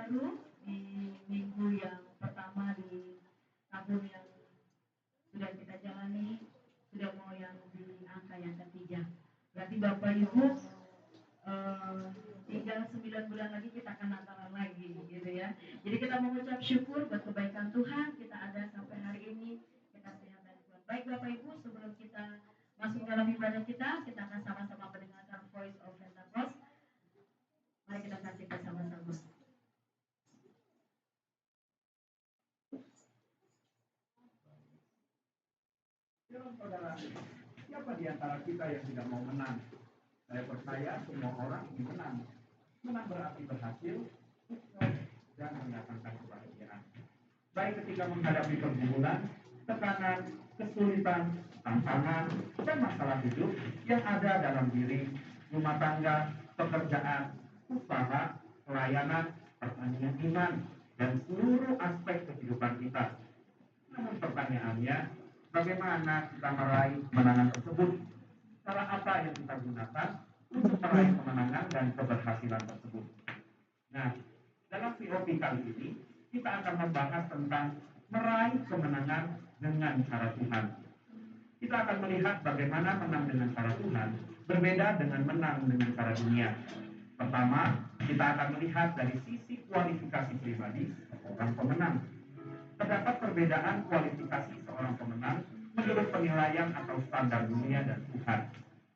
baru di minggu yang pertama di tahun yang sudah kita jalani, sudah mau yang di angka yang ketiga. Berarti Bapak Ibu tinggal 9 bulan lagi kita akan Natalan lagi gitu ya. Jadi kita mengucap syukur buat kebaikan Tuhan, kita ada sampai hari ini, kita sehat dan kuat. Baik Bapak Ibu, sebelum kita masuk dalam ibadah kita akan sama-sama mendengarkan Voice of Pentecost. Mari kita saksikan sama-sama. Saudara, siapa di antara kita yang tidak mau menang? Saya percaya semua orang ingin menang. Menang berarti berhasil, sukses, dan mendatangkan kebahagiaan. Baik ketika menghadapi pergumulan, tekanan, kesulitan, tantangan, dan masalah hidup yang ada dalam diri, rumah tangga, pekerjaan, usaha, pelayanan, pertandingan iman, dan seluruh aspek kehidupan kita. Namun pertanyaannya, bagaimana kita meraih kemenangan tersebut? Cara apa yang kita gunakan untuk meraih kemenangan dan keberhasilan tersebut? Nah, dalam VOP kali ini, kita akan membahas tentang meraih kemenangan dengan cara Tuhan. Kita akan melihat bagaimana menang dengan cara Tuhan berbeda dengan menang dengan cara dunia. Pertama, kita akan melihat dari sisi kualifikasi pribadi seorang pemenang. Terdapat perbedaan kualifikasi seorang pemenang menurut penilaian atau standar dunia dan Tuhan.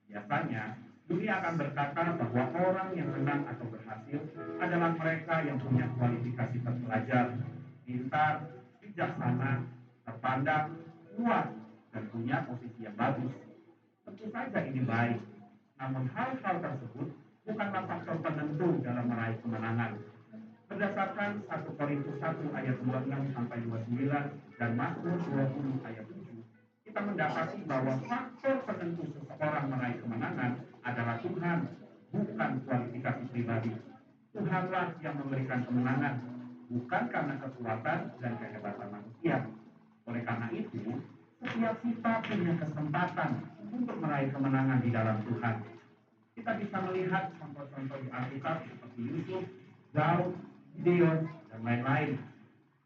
Biasanya, dunia akan berkata bahwa orang yang menang atau berhasil adalah mereka yang punya kualifikasi terpelajar, pintar, bijaksana, terpandang, kuat, dan punya posisi yang bagus. Tentu saja ini baik, namun hal-hal tersebut bukanlah faktor penentu dalam meraih kemenangan. Berdasarkan 1 Korintus 1 ayat 26 sampai 29 dan Mazmur 20 ayat 7, kita mendapati bahwa faktor penentu seseorang meraih kemenangan adalah Tuhan, bukan kualifikasi pribadi. Tuhanlah yang memberikan kemenangan, bukan karena kekuatan dan kehebatan manusia. Oleh karena itu, setiap kita punya kesempatan untuk meraih kemenangan di dalam Tuhan. Kita bisa melihat contoh-contoh di Alkitab seperti Yusuf, Daud, Gideon, dan lain-lain.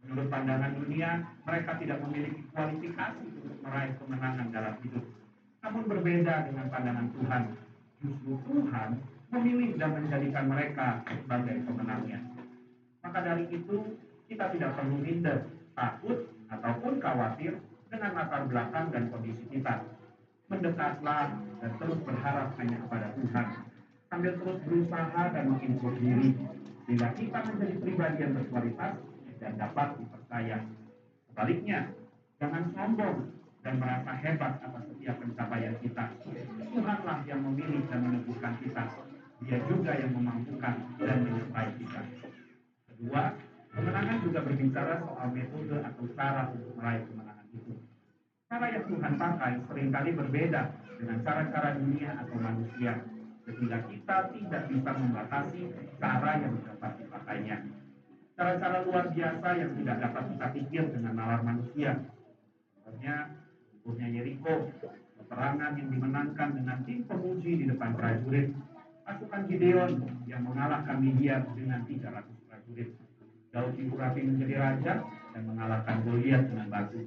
Menurut pandangan dunia, mereka tidak memiliki kualifikasi untuk meraih kemenangan dalam hidup. Namun berbeda dengan pandangan Tuhan. Justru Tuhan memilih dan menjadikan mereka sebagai pemenangnya. Maka dari itu, kita tidak perlu minder, takut, ataupun khawatir dengan latar belakang dan kondisi kita. Mendekatlah dan terus berharap hanya kepada Tuhan, sambil terus berusaha dan mengimprove diri, sehingga kita menjadi pribadi yang berkualitas dan dapat dipercaya. Sebaliknya, jangan sombong dan merasa hebat atas setiap pencapaian kita. Tuhanlah yang memilih dan meneguhkan kita. Dia juga yang memampukan dan menyertai kita. Kedua, kemenangan juga berbicara soal metode atau cara untuk meraih kemenangan itu. Cara yang Tuhan pakai seringkali berbeda dengan cara-cara dunia atau manusia, sehingga kita tidak bisa membatasi cara yang dapat dipakainya. Cara-cara luar biasa yang tidak dapat kita pikir dengan nalar manusia. Contohnya, guncurnya Yeriko, peperangan yang dimenangkan dengan tim pemuji di depan prajurit, pasukan Gideon yang mengalahkan Midian dengan 300 prajurit, Daud diurapi menjadi raja dan mengalahkan Goliat dengan batu.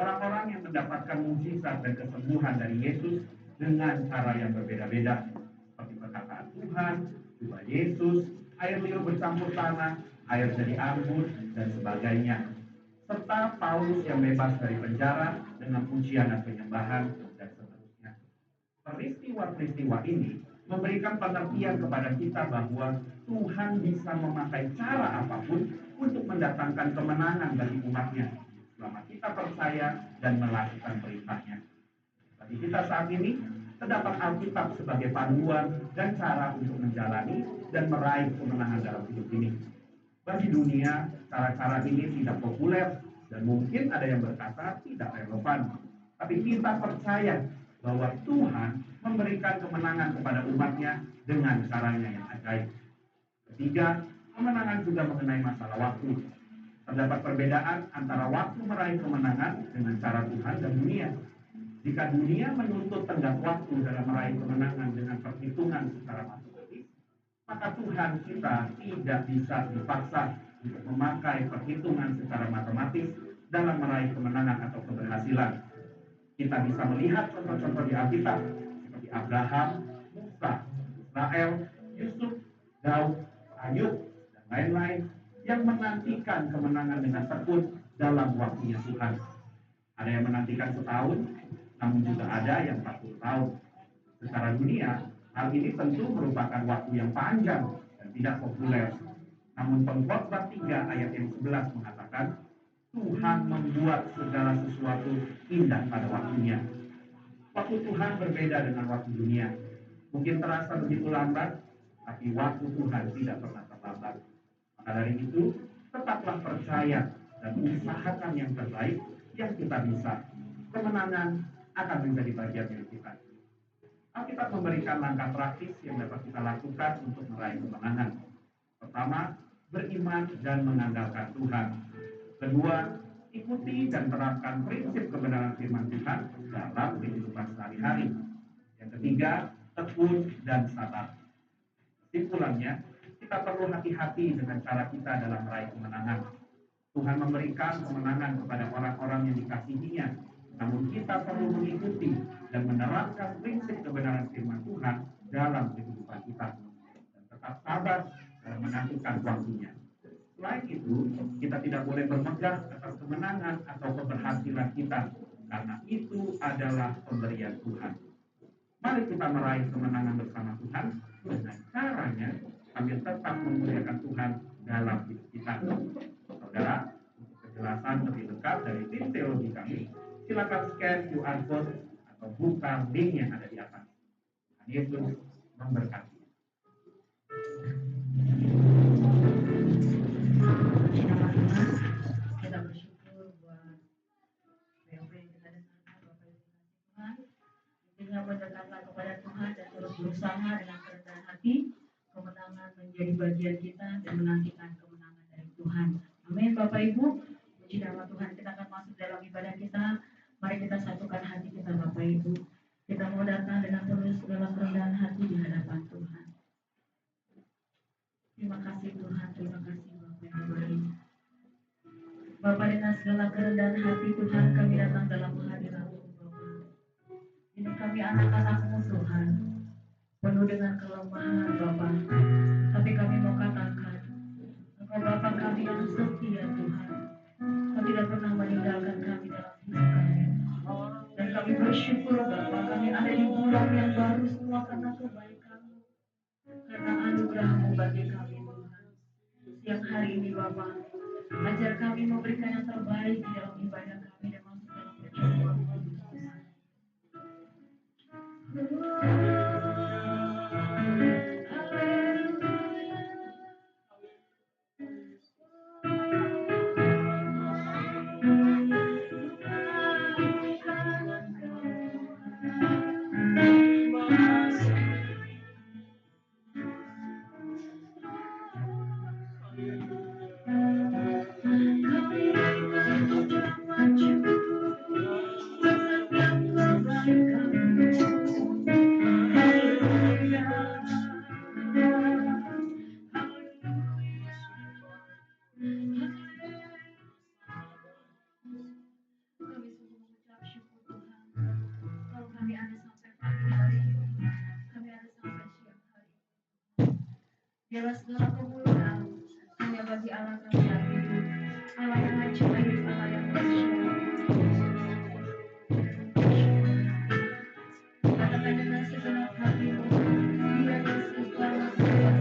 Orang-orang yang mendapatkan mukjizat dan kesembuhan dari Yesus dengan cara yang berbeda-beda, seperti perkataan Tuhan, tubuh Yesus, air liur bercampur tanah, air jadi anggur, dan sebagainya. Serta Paulus yang bebas dari penjara dengan pujian dan penyembahan, dan seterusnya. Peristiwa-peristiwa ini memberikan pengertian kepada kita bahwa Tuhan bisa memakai cara apapun untuk mendatangkan kemenangan bagi umatnya, selama kita percaya dan melakukan perintahnya. Bagi kita saat ini, terdapat Alkitab sebagai panduan dan cara untuk menjalani dan meraih kemenangan dalam hidup ini. Bagi dunia, cara-cara ini tidak populer dan mungkin ada yang berkata tidak relevan. Tapi kita percaya bahwa Tuhan memberikan kemenangan kepada umatnya dengan caranya yang ajaib. Ketiga, kemenangan juga mengenai masalah waktu. Terdapat perbedaan antara waktu meraih kemenangan dengan cara Tuhan dan dunia. Jika dunia menuntut tenggat waktu dalam meraih kemenangan dengan perhitungan secara matematis, maka Tuhan kita tidak bisa dipaksa untuk memakai perhitungan secara matematis dalam meraih kemenangan atau keberhasilan. Kita bisa melihat contoh-contoh di Alkitab seperti Abraham, Musa, Israel, Yusuf, Daud, Ayub, dan lain-lain yang menantikan kemenangan dengan tekun dalam waktunya Tuhan. Ada yang menantikan setahun, namun juga ada yang 40 tahun. Secara dunia, hal ini tentu merupakan waktu yang panjang dan tidak populer. Namun Pengkhotbah 3 ayat yang 11 mengatakan, Tuhan membuat segala sesuatu indah pada waktunya. Waktu Tuhan berbeda dengan waktu dunia. Mungkin terasa begitu lambat, tapi waktu Tuhan tidak pernah terlambat. Maka dari itu, tetaplah percaya dan usahakan yang terbaik yang kita bisa. Kemenangan akan menjadi bagian dari kita. Alkitab memberikan langkah praktis yang dapat kita lakukan untuk meraih kemenangan. Pertama, beriman dan mengandalkan Tuhan. Kedua, ikuti dan terapkan prinsip kebenaran firman Tuhan dalam kehidupan sehari-hari. Yang ketiga, tekun dan sabar. Kesimpulannya, kita perlu hati-hati dengan cara kita dalam meraih kemenangan. Tuhan memberikan kemenangan kepada orang-orang yang dikasihinya. Namun kita perlu mengikuti dan menerapkan prinsip kebenaran firman Tuhan dalam kehidupan kita. Dan tetap sabar dalam menantikan waktunya. Selain itu, kita tidak boleh bermegah atas kemenangan atau keberhasilan kita. Karena itu adalah pemberian Tuhan. Mari kita meraih kemenangan bersama Tuhan dengan caranya sambil tetap memuliakan Tuhan dalam hidup kita. Saudara, untuk kejelasan lebih lengkap dari tim teologi kami, silakan scan QR code atau buka link yang ada di atas. Tuhan Yesus memberkati. Kita bersyukur buat apa yang kita dengarkan, Bapak Ibu Tuhan. Intinya mendekatlah kepada Tuhan dan terus berusaha dengan kerendahan hati, kemenangan menjadi bagian kita dan menantikan kemenangan dari Tuhan. Amin, Bapak Ibu. Puji nama Tuhan. Kita akan masuk dalam ibadah kita. Mari kita satukan hati kita, Bapak Ibu. Kita mau datang dengan tulus dalam kerendahan hati di hadapan Tuhan. Terima kasih Tuhan, terima kasih Bapak yang baik. Bapak, dengan segala kerendahan hati Tuhan, kami datang dalam hadirat-Mu, Bapak. Ini kami anak-anak-Mu Tuhan, penuh dengan kelemahan Bapak. Tapi kami mau katakan, Engkau Bapa kami yang setia Tuhan. Kau tidak pernah meninggalkan kami dalam hidup kami. Dan kami bersyukur Bapa, kami ada di bulan yang baru semua karena kebaikan-Mu, karena anugerah-Mu bagi kami Tuhan. Siang hari ini Bapa, ajar kami memberikan yang terbaik di dalam ibadah kami dan masuk dalam perjamuan kudus Tuhan. Biarlah segala kemuliaan hanya bagi Allah kami yang hidup, Allah yang ajaib, Allah yang dahsyat. Katakan dengan segenap hatimu, Dia Yesus selamat kembali.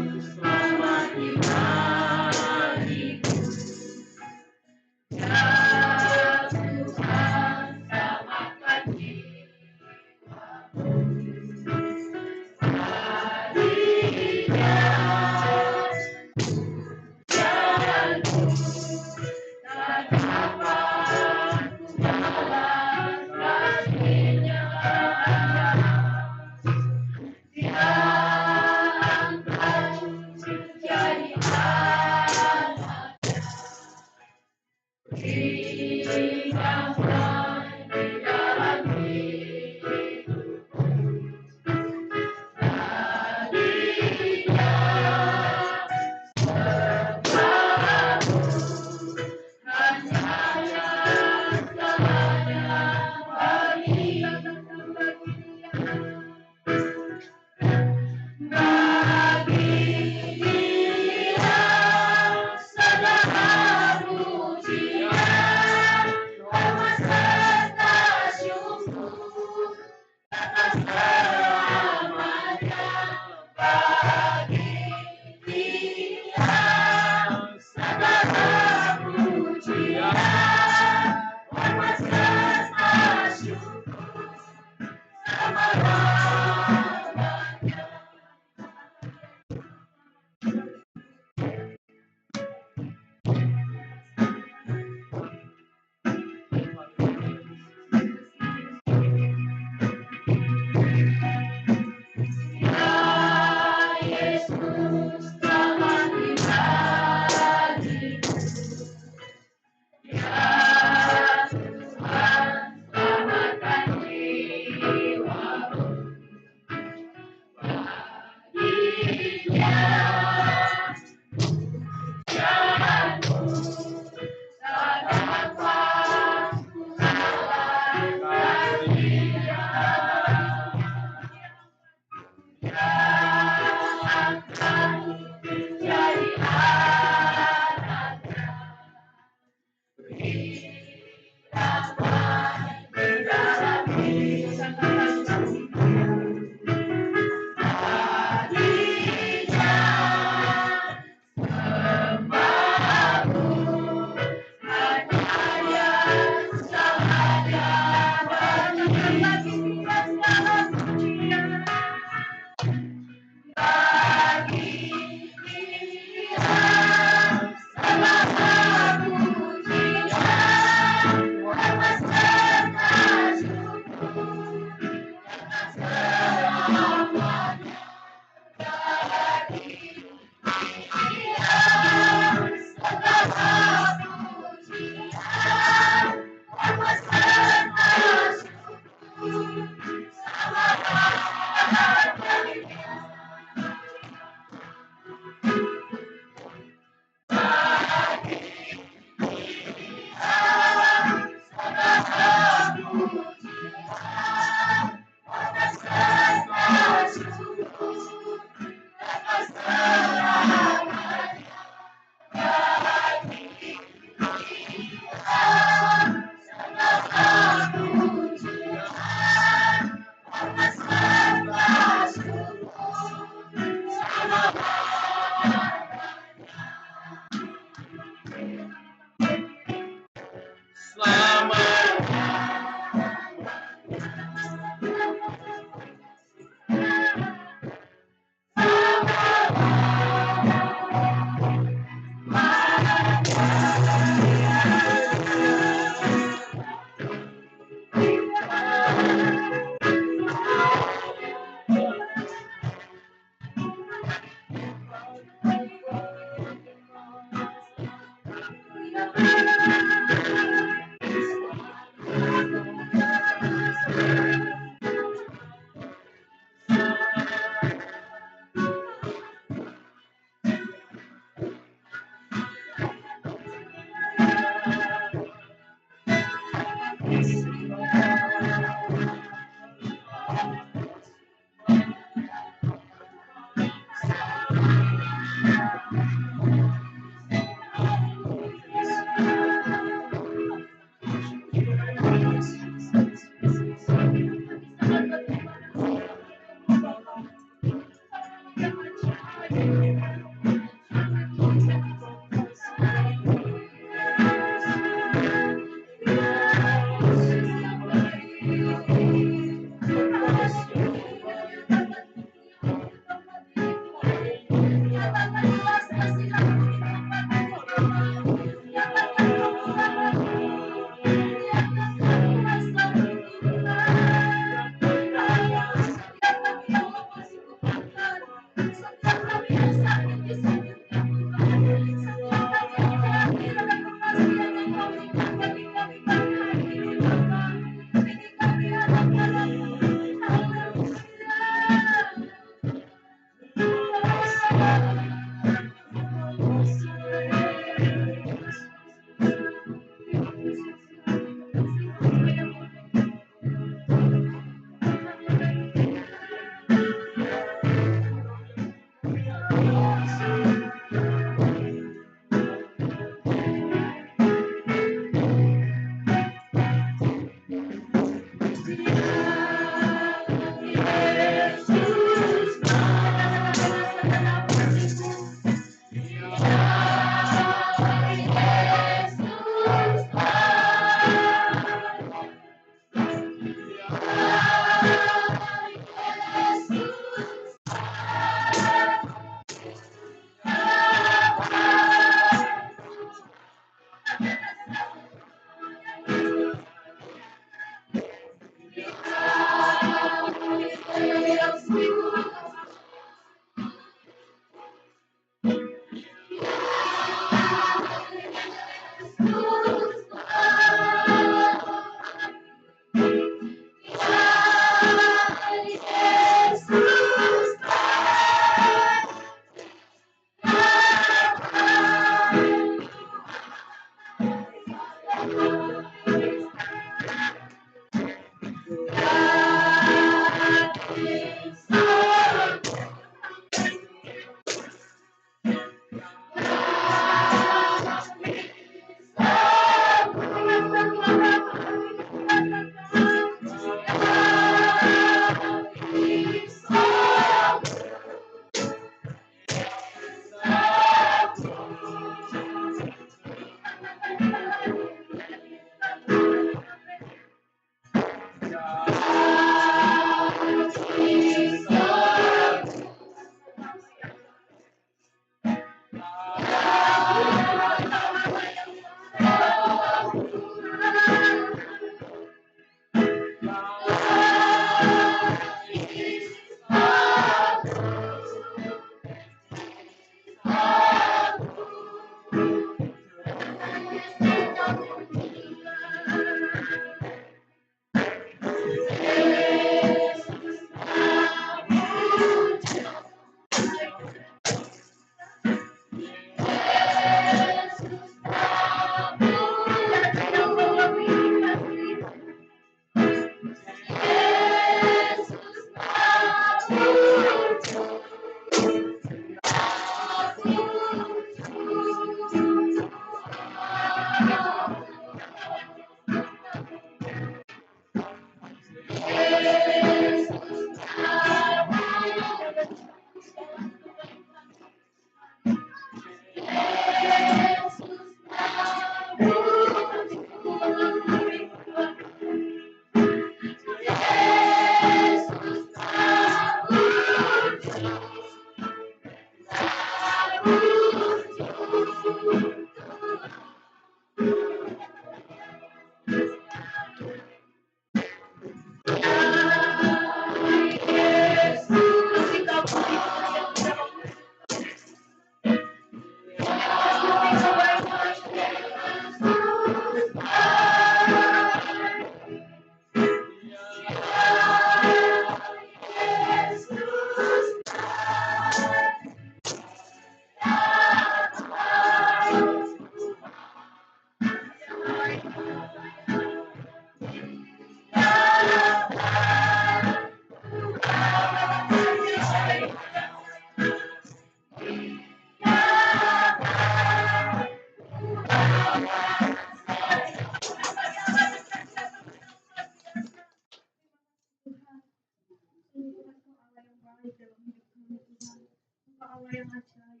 Allah yang ajaib.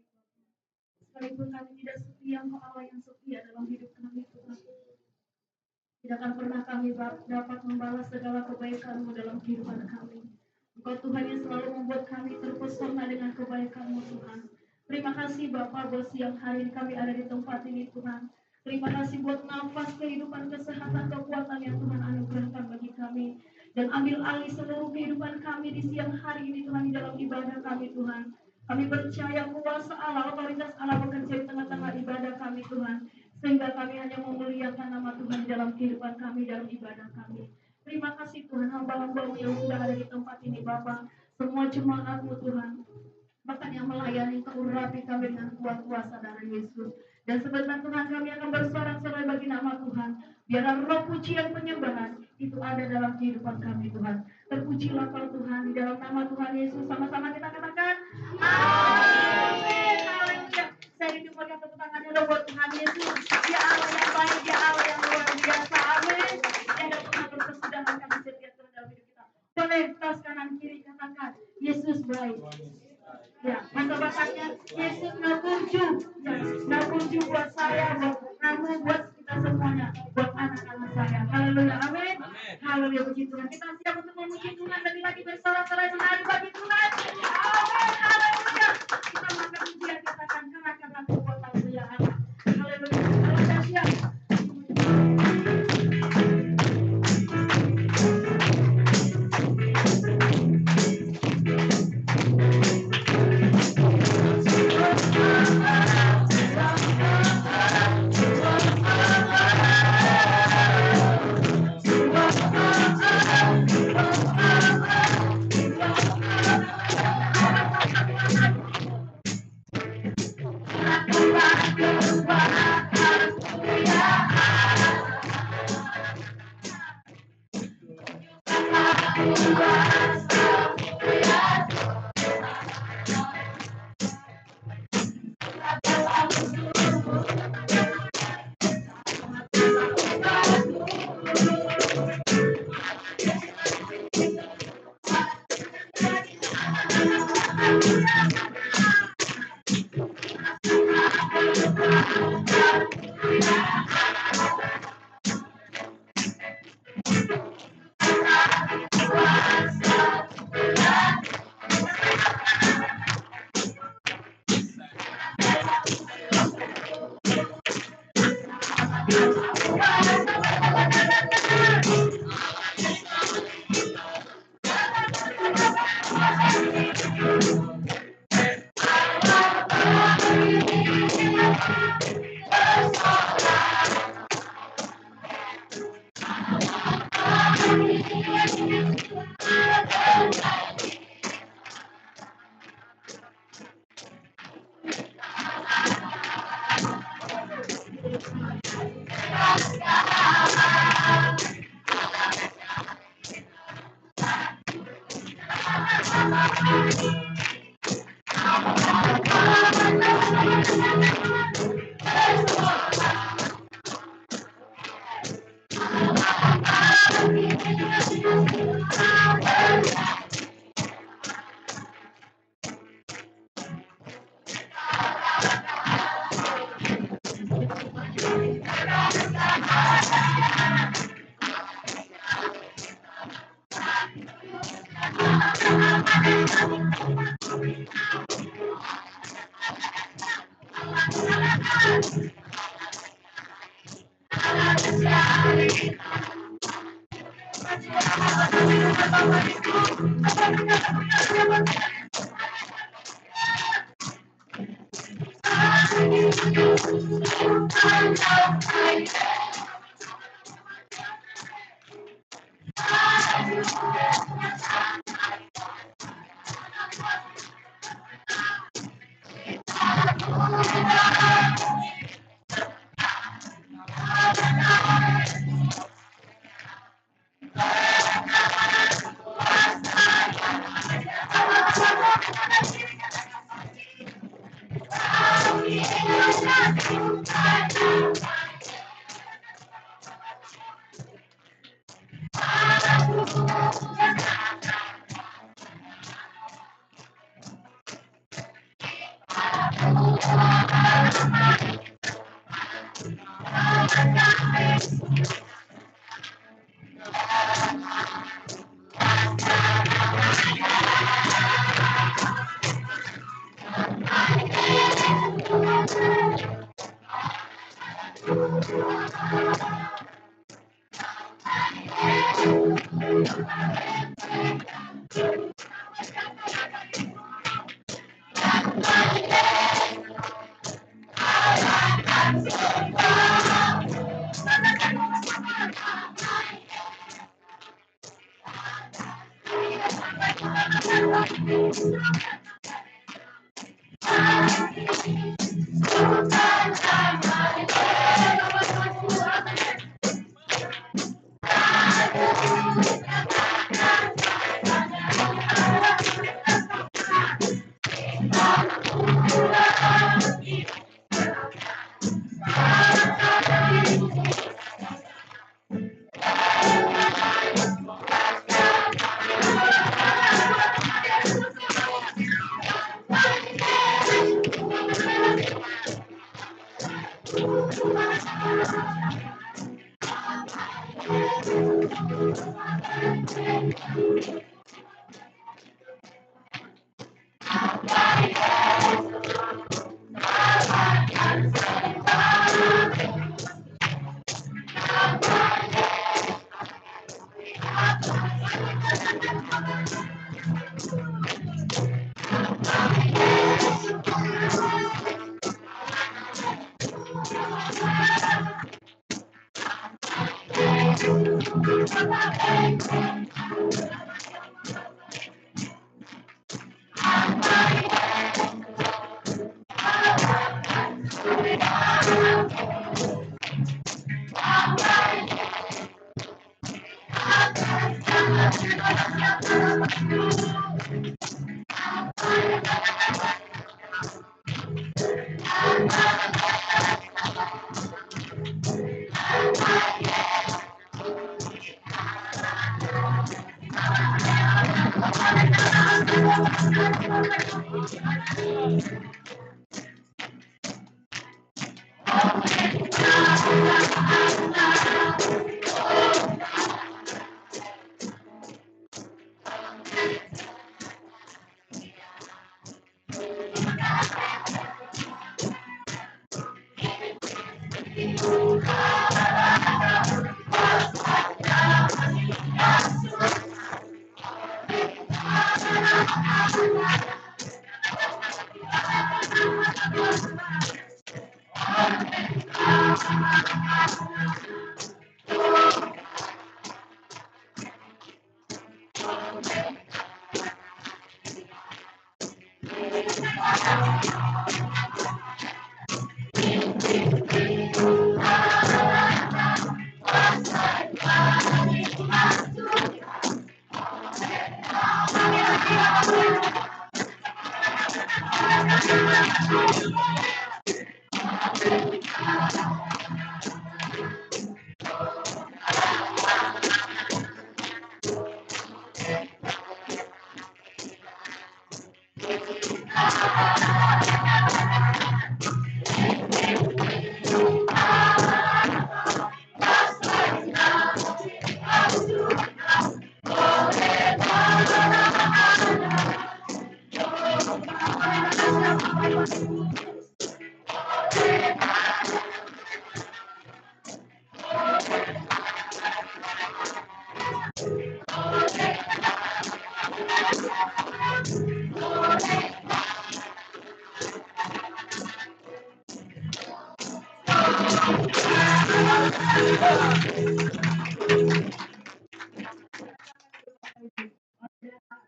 Sekalipun kami tidak setia, Engkau Allah yang setia dalam hidup kami, Tuhan. Tidak akan pernah kami dapat membalas segala kebaikan-Mu dalam kehidupan kami. Engkau Tuhan yang selalu membuat kami terpesona dengan kebaikan-Mu, Tuhan. Terima kasih Bapa buat siang hari ini kami ada di tempat ini, Tuhan. Terima kasih buat nafas, kehidupan, kesehatan, kekuatan yang Tuhan anugerahkan bagi kami. Dan ambil alih seluruh kehidupan kami di siang hari ini, Tuhan, di dalam ibadah kami, Tuhan. Kami percaya kuasa Allah, otoritas Allah bekerja di tengah-tengah ibadah kami, Tuhan. Sehingga kami hanya memuliakan nama Tuhan di dalam kehidupan kami, dalam ibadah kami. Terima kasih Tuhan, hamba-hamba-Mu yang sudah ada di tempat ini, Bapa. Semua jemaat-Mu, Tuhan. Bahkan yang melayani, Engkau urapi kami dengan kuat kuasa dari Yesus. Dan sebentar Tuhan kami akan bersorak-sorai bagi nama Tuhan. Biarlah roh pujian penyembahan itu ada dalam kehidupan kami, Tuhan. Terpujilah Kau Tuhan di dalam nama Tuhan Yesus. Sama-sama kita katakan amin. Haleluya. Saya rindukan tepuk tangannya dong buat Tuhan Yesus. Ya Allah yang baik, ya Allah yang luar biasa. Amin. Yang dapat pernah berkesudahan kami setiap Tuhan dalam hidup kita. Boleh tas kanan kiri katakan Yesus baik. Ya, masa-masanya Yesus nakurju, ya, nakurju buat saya, buat kamu, buat kita semuanya, buat anak-anak saya. Haleluya, amin. Haleluya, puji Tuhan. Kita siap untuk memuji Tuhan dan lagi bersorak-sorai menari bagi Tuhan. Amin, haleluya. Kita makan pujian katakan karena kekuatan ya Allah. Haleluya. Kalau sudah siap.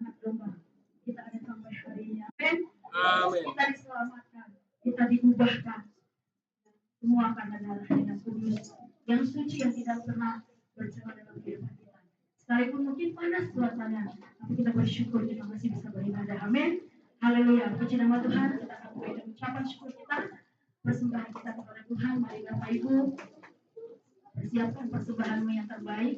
anak domba. Kita ada sampai hari ini. Amin. Amin. Kita diselamatkan, kita diubahkan. Semua karena darah yang kudus, yang suci yang tidak pernah bercerai dalam kehidupan kita. Sekalipun mungkin panas suasana, tapi kita bersyukur kita masih bisa beribadah. Amin. Haleluya. Puji nama Tuhan. Kita akan memberikan ucapan syukur kita, persembahan kita kepada Tuhan. Mari Bapak Ibu persiapkan persembahanmu yang terbaik,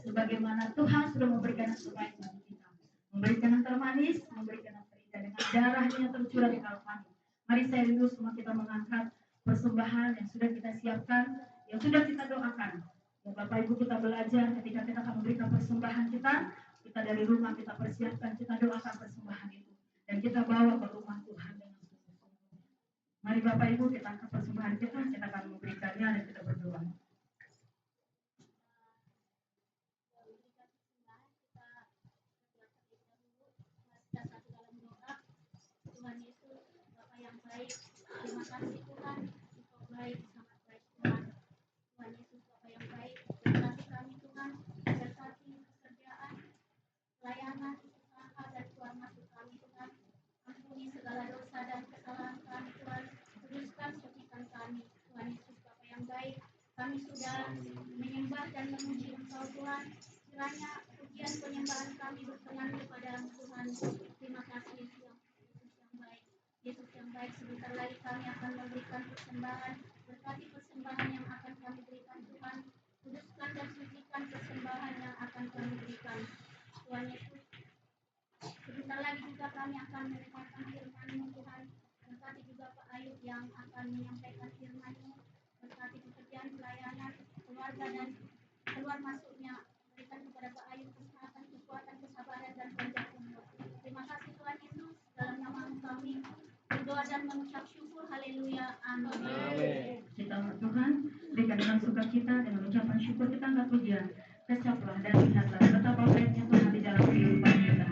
sebagaimana Tuhan sudah memberikan yang terbaik bagi kita, memberikan yang termanis, memberikan yang terindah dengan darahnya yang tercurah di Kalvari. Mari saya rindu semua kita mengangkat persembahan yang sudah kita siapkan, yang sudah kita doakan. Ya Bapak Ibu, kita belajar ketika kita akan memberikan persembahan kita dari rumah kita persiapkan, kita doakan persembahan itu, dan kita bawa ke rumah Tuhan dengan sungguh-sungguh. Mari Bapak Ibu kita angkat persembahan kita akan memberikannya dan kita berdoa. Terima kasih Tuhan, Engkau baik, sangat baik Tuhan. Tuhan Yesus, Bapa yang baik, berkati kami Tuhan, berkati pekerjaan, pelayanan, usaha dan keluar masuk kami Tuhan. Ampuni segala dosa dan kesalahan kami Tuhan, kuduskan sucikan kami. Tuhan Yesus, Bapa yang baik, kami sudah menyembah dan memuji Engkau Tuhan. Kiranya pujian penyembahan kami berkenan kepada Tuhan. Terima kasih Yesus yang baik, sebentar lagi kami akan memberikan persembahan. Berkati persembahan yang akan kami berikan Tuhan. Kuduskan dan sucikan persembahan yang akan kami berikan. Tuhan Yesus, sebentar lagi juga kami akan mendengarkan firman-Mu Tuhan. Berkati juga Pak Ayub yang akan menyampaikan firman-Mu. Berkati pekerjaan, pelayanan, keluarga dan keluar masuknya. Berikan kepada Pak Ayub kesehatan, kekuatan, kesabaran dan panjang umur. Terima kasih Tuhan Yesus, dalam nama kami berdoa dan mengucap syukur. Haleluya. Amin. Kita Tuhan berikan dengan sukacita dengan ucapan syukur kita angkat pujian. Kecaplah dan lihatlah betapa baiknya Tuhan di dalam kehidupan kita.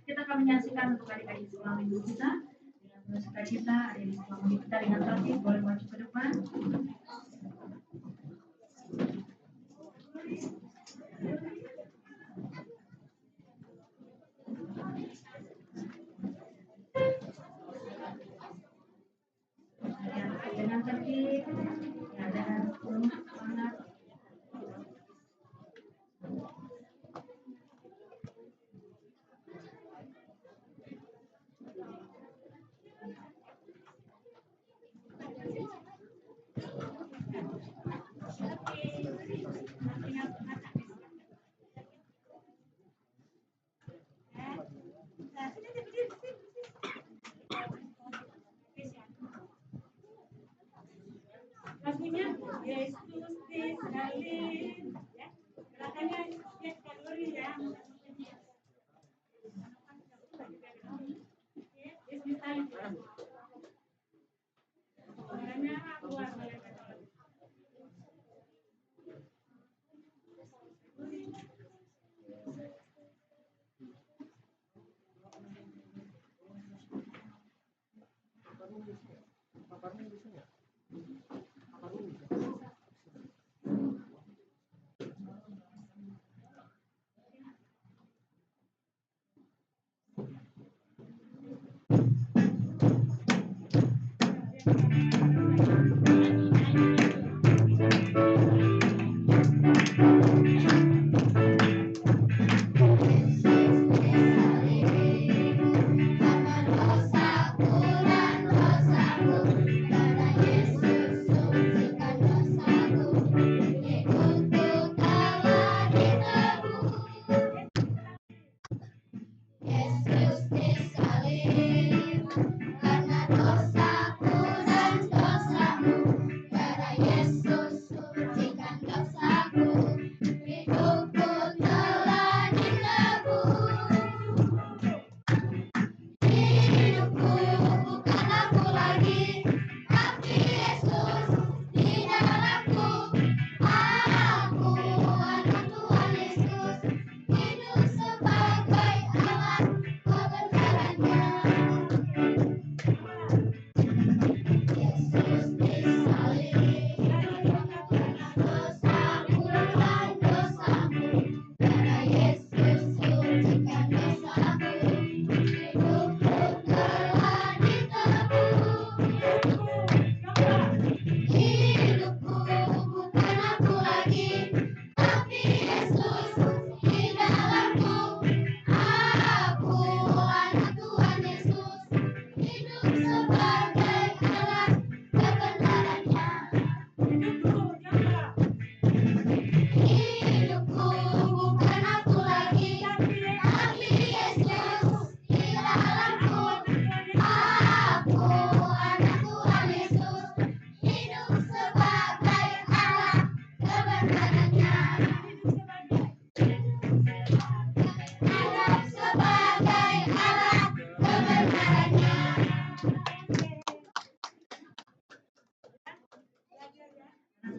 Kita akan menyaksikan untuk adik-adik sekolah minggu kita dengan penuh sukacita. Adik-adik sekolah minggu kita dengan tertib boleh maju ke depan. Dengan tertib, ya, dengan penuh semangat. Lagunya Yesus disalib, ya. Gerakannya setiap kalori ya. Yesus disalib. Suaranya keluar oleh betul.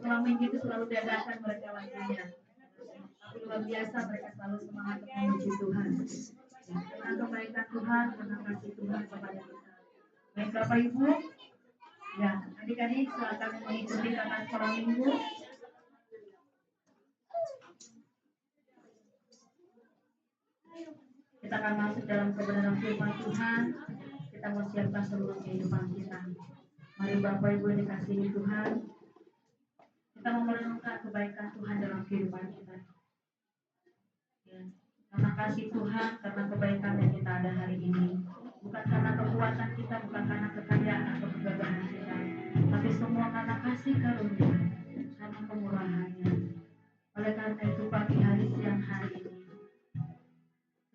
Selama ini itu selalu diadakan mereka lagunya. Tapi luar biasa mereka selalu semangat untuk memuji Tuhan. Ya, karena kebaikan Tuhan, karena kasih Tuhan kepada kita. Baik Bapak Ibu, ya adik-adik silakan mengikuti kata sekolah minggu. Kita akan masuk dalam kebenaran firman Tuhan. Kita mau siapkan seluruh kehidupan kita. Mari Bapak Ibu yang dikasihi Tuhan, kita mau merenungkan kebaikan Tuhan dalam kehidupan kita. Ya, karena kasih Tuhan, karena kebaikan yang kita ada hari ini, bukan karena kekuatan kita, bukan karena kekayaan atau kegagahan kita, tapi semua karena kasih karunia, karena kemurahannya. Oleh karena itu pagi hari siang hari ini,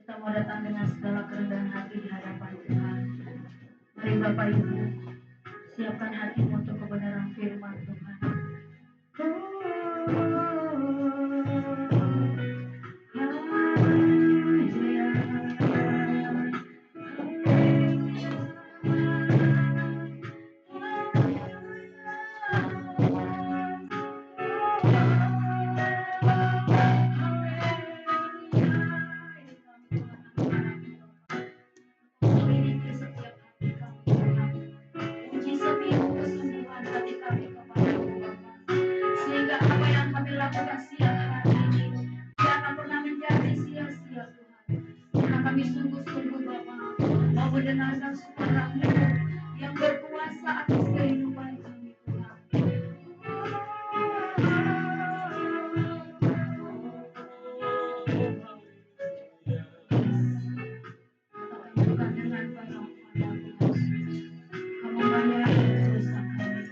kita mau datang dengan segala kerendahan hati di hadapan Tuhan. Mari Bapak Ibu, siapkan hatimu untuk kebenaran firman Tuhan. mendengarkan suara-Mu yang berkuasa atas kehidupan kami, Tuhan. Bukan dengan perang-perang, Kamu menyerahi dosa kami.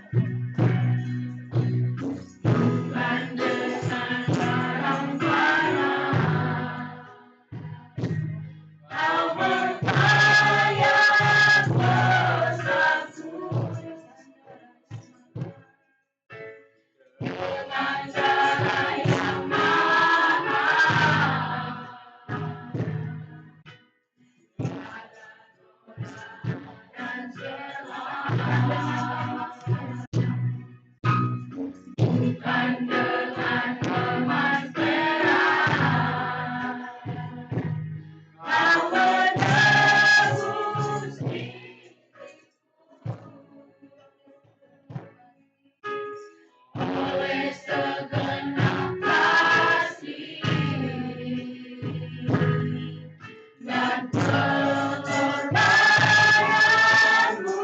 Bukan dengan perang-perang, Kau membayar dosaku dengan cara yang mahal. Dan bukan dengan emas perak, Kau menebus oleh segenap kasih dan pengorbananmu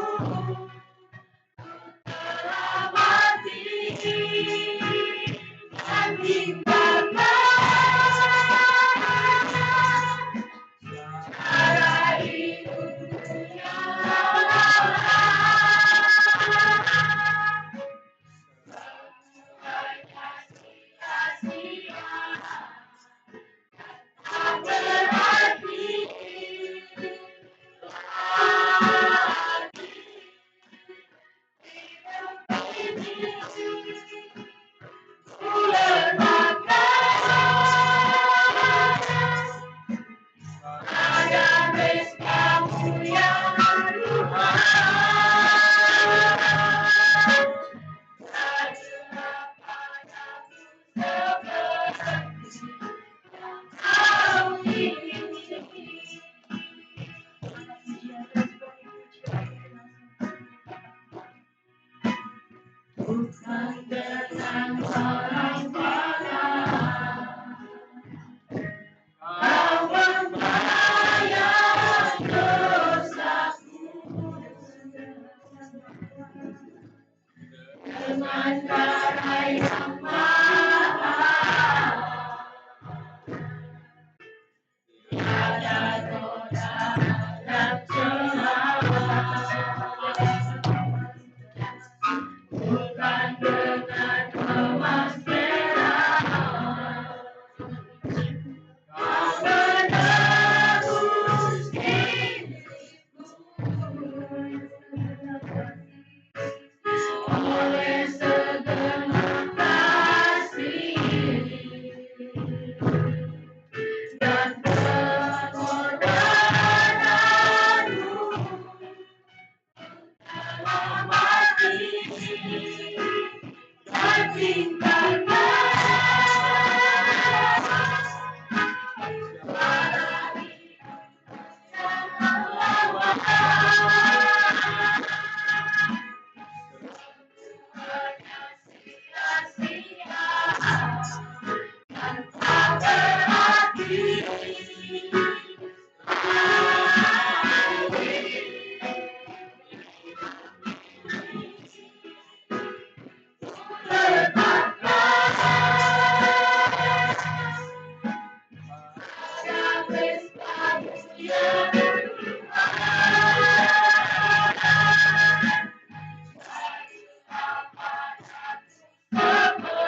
telah mati dan tinggalkan cara hidupku yang sia-sia, tak berarti lagi hidup ini. Ku letakkan pada pestamu yang Tuhan. Sajalah padaku seperti Kau ingin. Bukan dengan orang-orang, Kau membayar dosaku dengan cara yang mahal. Tiada noda dan celah, bukan dengan emas perak, Kau menebus oleh segenap kasih dan pengorbananmu telah mati dan tinggalkan cara yang lawan. Sia-sia dan tak berarti lagi. Letakkan pada pestamu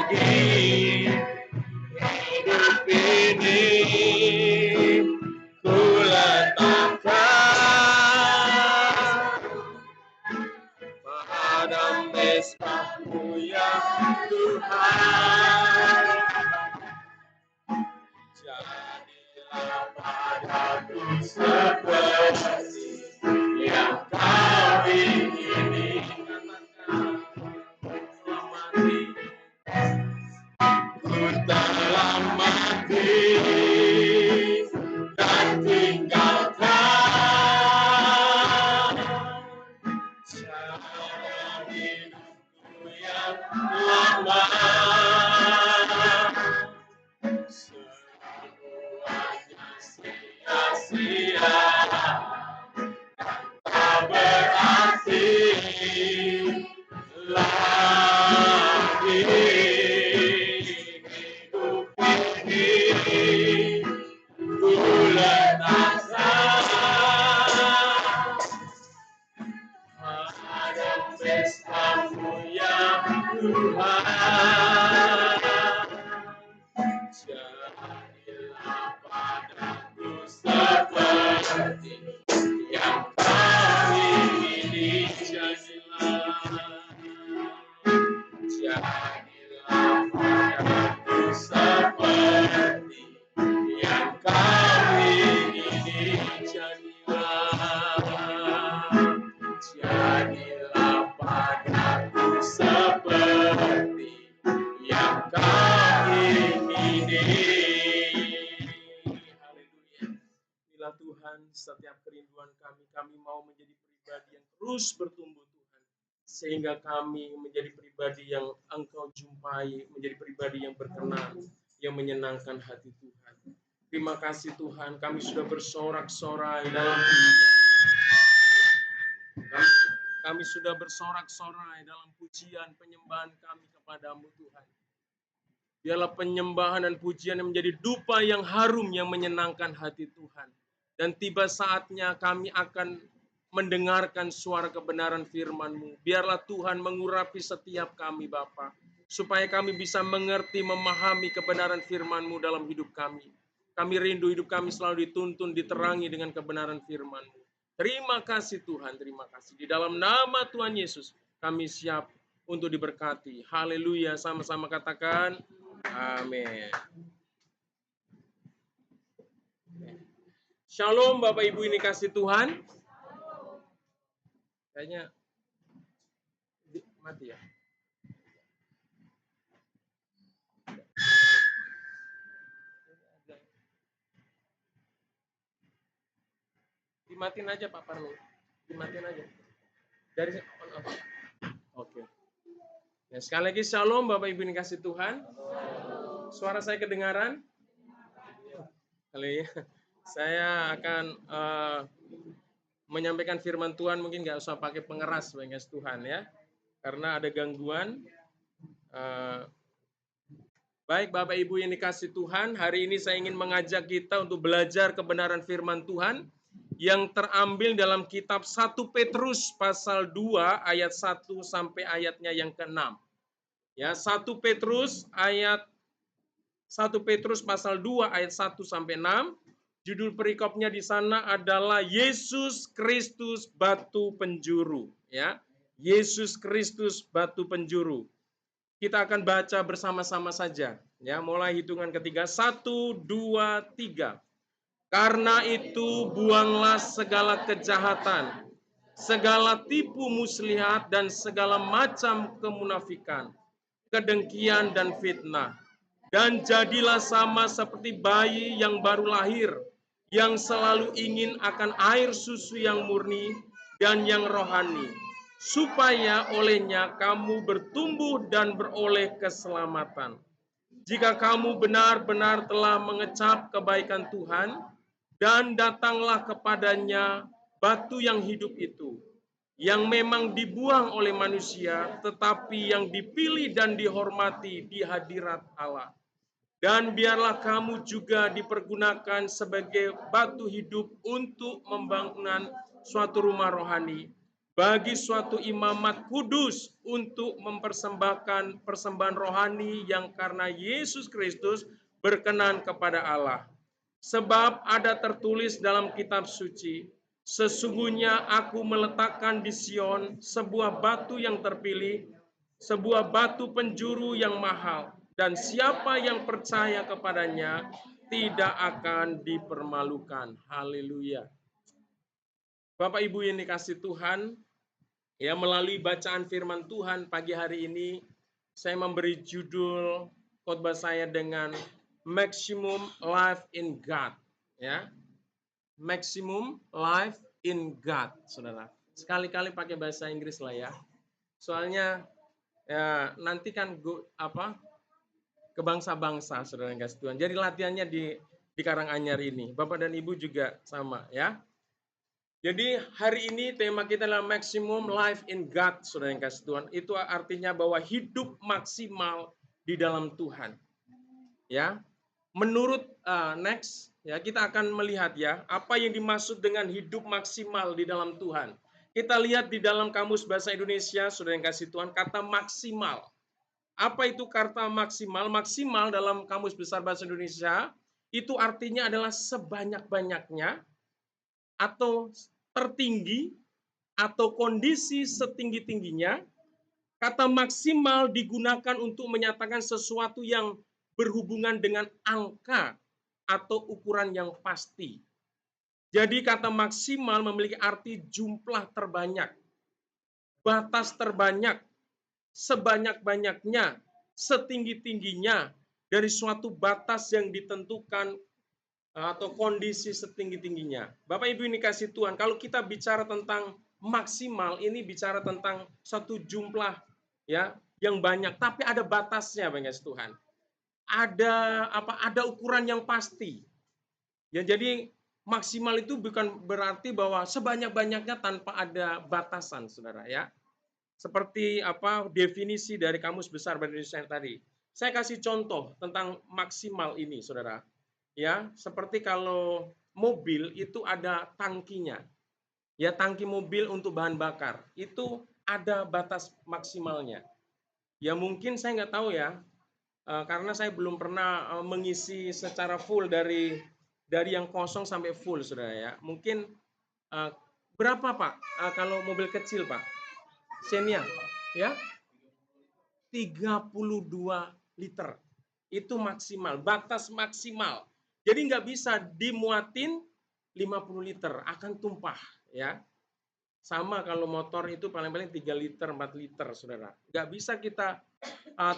yang hidup ini ku letakkan dan tinggalkan cara hidupku yang lama. Semuanya sia-sia, tak berarti lagi hidup ini. Ku letak pada pesta-Mu ya Tuhan. Jadilah padaku seperti yang Kau ingini. Jadilah padaku seperti yang Kau ingini. Jadilah padaku seperti yang Kau ingini. Haleluya. Inilah Tuhan, setiap kerinduan kami mau menjadi pribadi yang terus bertumbuh Tuhan. Sehingga kami menjadi pribadi yang Engkau jumpai, menjadi pribadi yang berkenan, yang menyenangkan hati Tuhan. Terima kasih Tuhan, kami sudah bersorak-sorai dalam kami sudah bersorak-sorai dalam pujian penyembahan kami kepadamu Tuhan. Biarlah penyembahan dan pujian yang menjadi dupa yang harum yang menyenangkan hati Tuhan. Dan tiba saatnya kami akan mendengarkan suara kebenaran firman-Mu. Biarlah Tuhan mengurapi setiap kami Bapa, supaya kami bisa mengerti, memahami kebenaran firman-Mu dalam hidup kami. Kami rindu hidup kami selalu dituntun, diterangi dengan kebenaran firman-Mu. Terima kasih Tuhan, terima kasih. Di dalam nama Tuhan Yesus, kami siap untuk diberkati. Haleluya, sama-sama katakan, amin. Shalom Bapak Ibu ini kasih Tuhan. Kayaknya mati ya. Dimatiin aja Pak Parno. Dimatiin aja. Dari on off. Oke. Ya, sekali lagi shalom Bapak Ibu ini kasih Tuhan. Suara saya kedengaran? Haleluya. Saya akan menyampaikan firman Tuhan, mungkin nggak usah pakai pengeras, Bapak Tuhan ya, karena ada gangguan. Baik Bapak Ibu yang dikasih Tuhan, hari ini saya ingin mengajak kita untuk belajar kebenaran firman Tuhan yang terambil dalam kitab 1 Petrus pasal 2 ayat 1 sampai ayatnya yang ke-6. Ya, 1 Petrus pasal 2 ayat 1 sampai 6. Judul perikopnya di sana adalah Yesus Kristus batu penjuru, ya. Yesus Kristus batu penjuru. Kita akan baca bersama-sama saja, ya. Mulai hitungan ketiga, 1, 2, 3. Karena itu buanglah segala kejahatan, segala tipu muslihat dan segala macam kemunafikan, kedengkian dan fitnah. Dan jadilah sama seperti bayi yang baru lahir, yang selalu ingin akan air susu yang murni dan yang rohani, supaya olehnya kamu bertumbuh dan beroleh keselamatan. Jika kamu benar-benar telah mengecap kebaikan Tuhan, dan datanglah kepadanya batu yang hidup itu, yang memang dibuang oleh manusia, tetapi yang dipilih dan dihormati di hadirat Allah. Dan biarlah kamu juga dipergunakan sebagai batu hidup untuk pembangunan suatu rumah rohani, bagi suatu imamat kudus untuk mempersembahkan persembahan rohani yang karena Yesus Kristus berkenan kepada Allah. Sebab ada tertulis dalam kitab suci, sesungguhnya aku meletakkan di Sion sebuah batu yang terpilih, sebuah batu penjuru yang mahal, dan siapa yang percaya kepadanya tidak akan dipermalukan. Haleluya. Bapak Ibu yang dikasih Tuhan, ya, melalui bacaan firman Tuhan pagi hari ini, saya memberi judul khotbah saya dengan maximum life in God, ya. Maximum life in God, saudara. Sekali-kali pakai bahasa Inggris lah ya. Soalnya ya nanti kan ke bangsa-bangsa, saudara yang kasih Tuhan. Jadi latihannya di Karanganyar ini. Bapak dan Ibu juga sama ya. Jadi hari ini tema kita adalah maximum life in God, saudara yang kasih Tuhan. Itu artinya bahwa hidup maksimal di dalam Tuhan. Ya, menurut next ya kita akan melihat ya apa yang dimaksud dengan hidup maksimal di dalam Tuhan. Kita lihat di dalam Kamus Bahasa Indonesia, saudara yang kasih Tuhan, kata maksimal. Apa itu kata maksimal? Maksimal dalam Kamus Besar Bahasa Indonesia itu artinya adalah sebanyak-banyaknya atau tertinggi atau kondisi setinggi-tingginya. Kata maksimal digunakan untuk menyatakan sesuatu yang berhubungan dengan angka atau ukuran yang pasti. Jadi kata maksimal memiliki arti jumlah terbanyak, batas terbanyak, sebanyak-banyaknya, setinggi-tingginya dari suatu batas yang ditentukan atau kondisi setinggi-tingginya. Bapak Ibu ini kasih Tuhan, kalau kita bicara tentang maksimal, ini bicara tentang satu jumlah ya yang banyak, tapi ada batasnya, Bapak Tuhan. Ada ukuran yang pasti. Ya, jadi maksimal itu bukan berarti bahwa sebanyak-banyaknya tanpa ada batasan, saudara ya. Seperti definisi dari Kamus Besar Bahasa Indonesia tadi. Saya kasih contoh tentang maksimal ini, saudara. Ya, seperti kalau mobil itu ada tangkinya. Ya, tangki mobil untuk bahan bakar itu ada batas maksimalnya. Ya mungkin saya nggak tahu ya, karena saya belum pernah mengisi secara full dari yang kosong sampai full, saudara ya. Mungkin berapa Pak kalau mobil kecil Pak? Xenia, ya 32 liter. Itu maksimal, batas maksimal. Jadi nggak bisa dimuatin 50 liter, akan tumpah ya. Sama kalau motor itu paling-paling 3 liter, 4 liter, saudara. Nggak bisa kita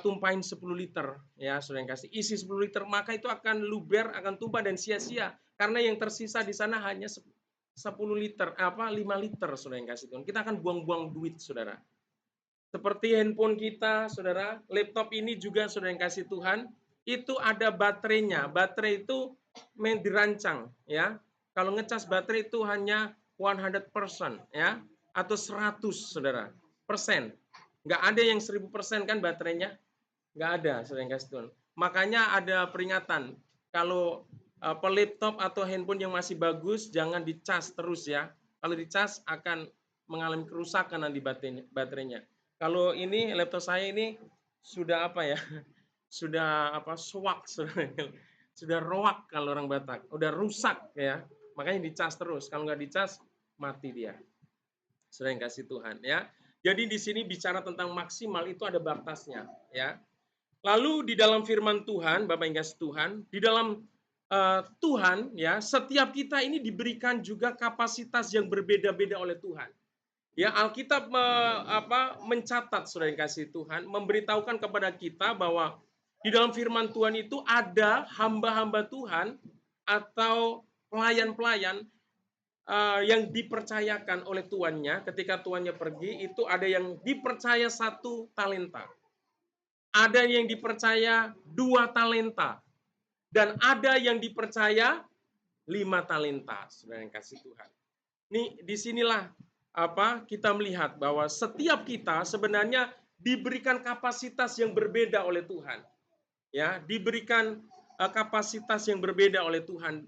tumpahin 10 liter, ya saudara yang kasih. Isi 10 liter, maka itu akan luber, akan tumpah dan sia-sia. Karena yang tersisa di sana hanya 10 liter, 5 liter, saudara yang kasih Tuhan. Kita akan buang-buang duit, saudara. Seperti handphone kita, saudara, laptop ini juga, saudara yang kasih Tuhan, itu ada baterainya. Baterai itu dirancang, ya. Kalau ngecas baterai itu hanya 100%, ya, atau 100, saudara, persen. Nggak ada yang 1000% kan baterainya? Nggak ada, saudara yang kasih Tuhan. Makanya ada peringatan, kalau laptop atau handphone yang masih bagus, jangan dicas terus ya. Kalau dicas akan mengalami kerusakan nanti baterainya. Kalau ini laptop saya ini sudah sudah suwak, sudah roak kalau orang Batak, udah rusak ya. Makanya dicas terus. Kalau nggak dicas mati dia. Sudah yang kasih Tuhan ya. Jadi di sini bicara tentang maksimal itu ada batasnya ya. Lalu di dalam firman Tuhan, Bapak yang kasih Tuhan, di dalam Tuhan ya, setiap kita ini diberikan juga kapasitas yang berbeda-beda oleh Tuhan. Ya, Alkitab mencatat, saudara yang kasih Tuhan, memberitahukan kepada kita bahwa di dalam firman Tuhan itu ada hamba-hamba Tuhan atau pelayan-pelayan yang dipercayakan oleh tuannya. Ketika tuannya pergi, itu ada yang dipercaya 1 talenta. Ada yang dipercaya 2 talenta. Dan ada yang dipercaya 5 talenta, saudara yang kasih Tuhan. Nih, disinilah kita melihat bahwa setiap kita sebenarnya diberikan kapasitas yang berbeda oleh Tuhan. Ya, diberikan kapasitas yang berbeda oleh Tuhan.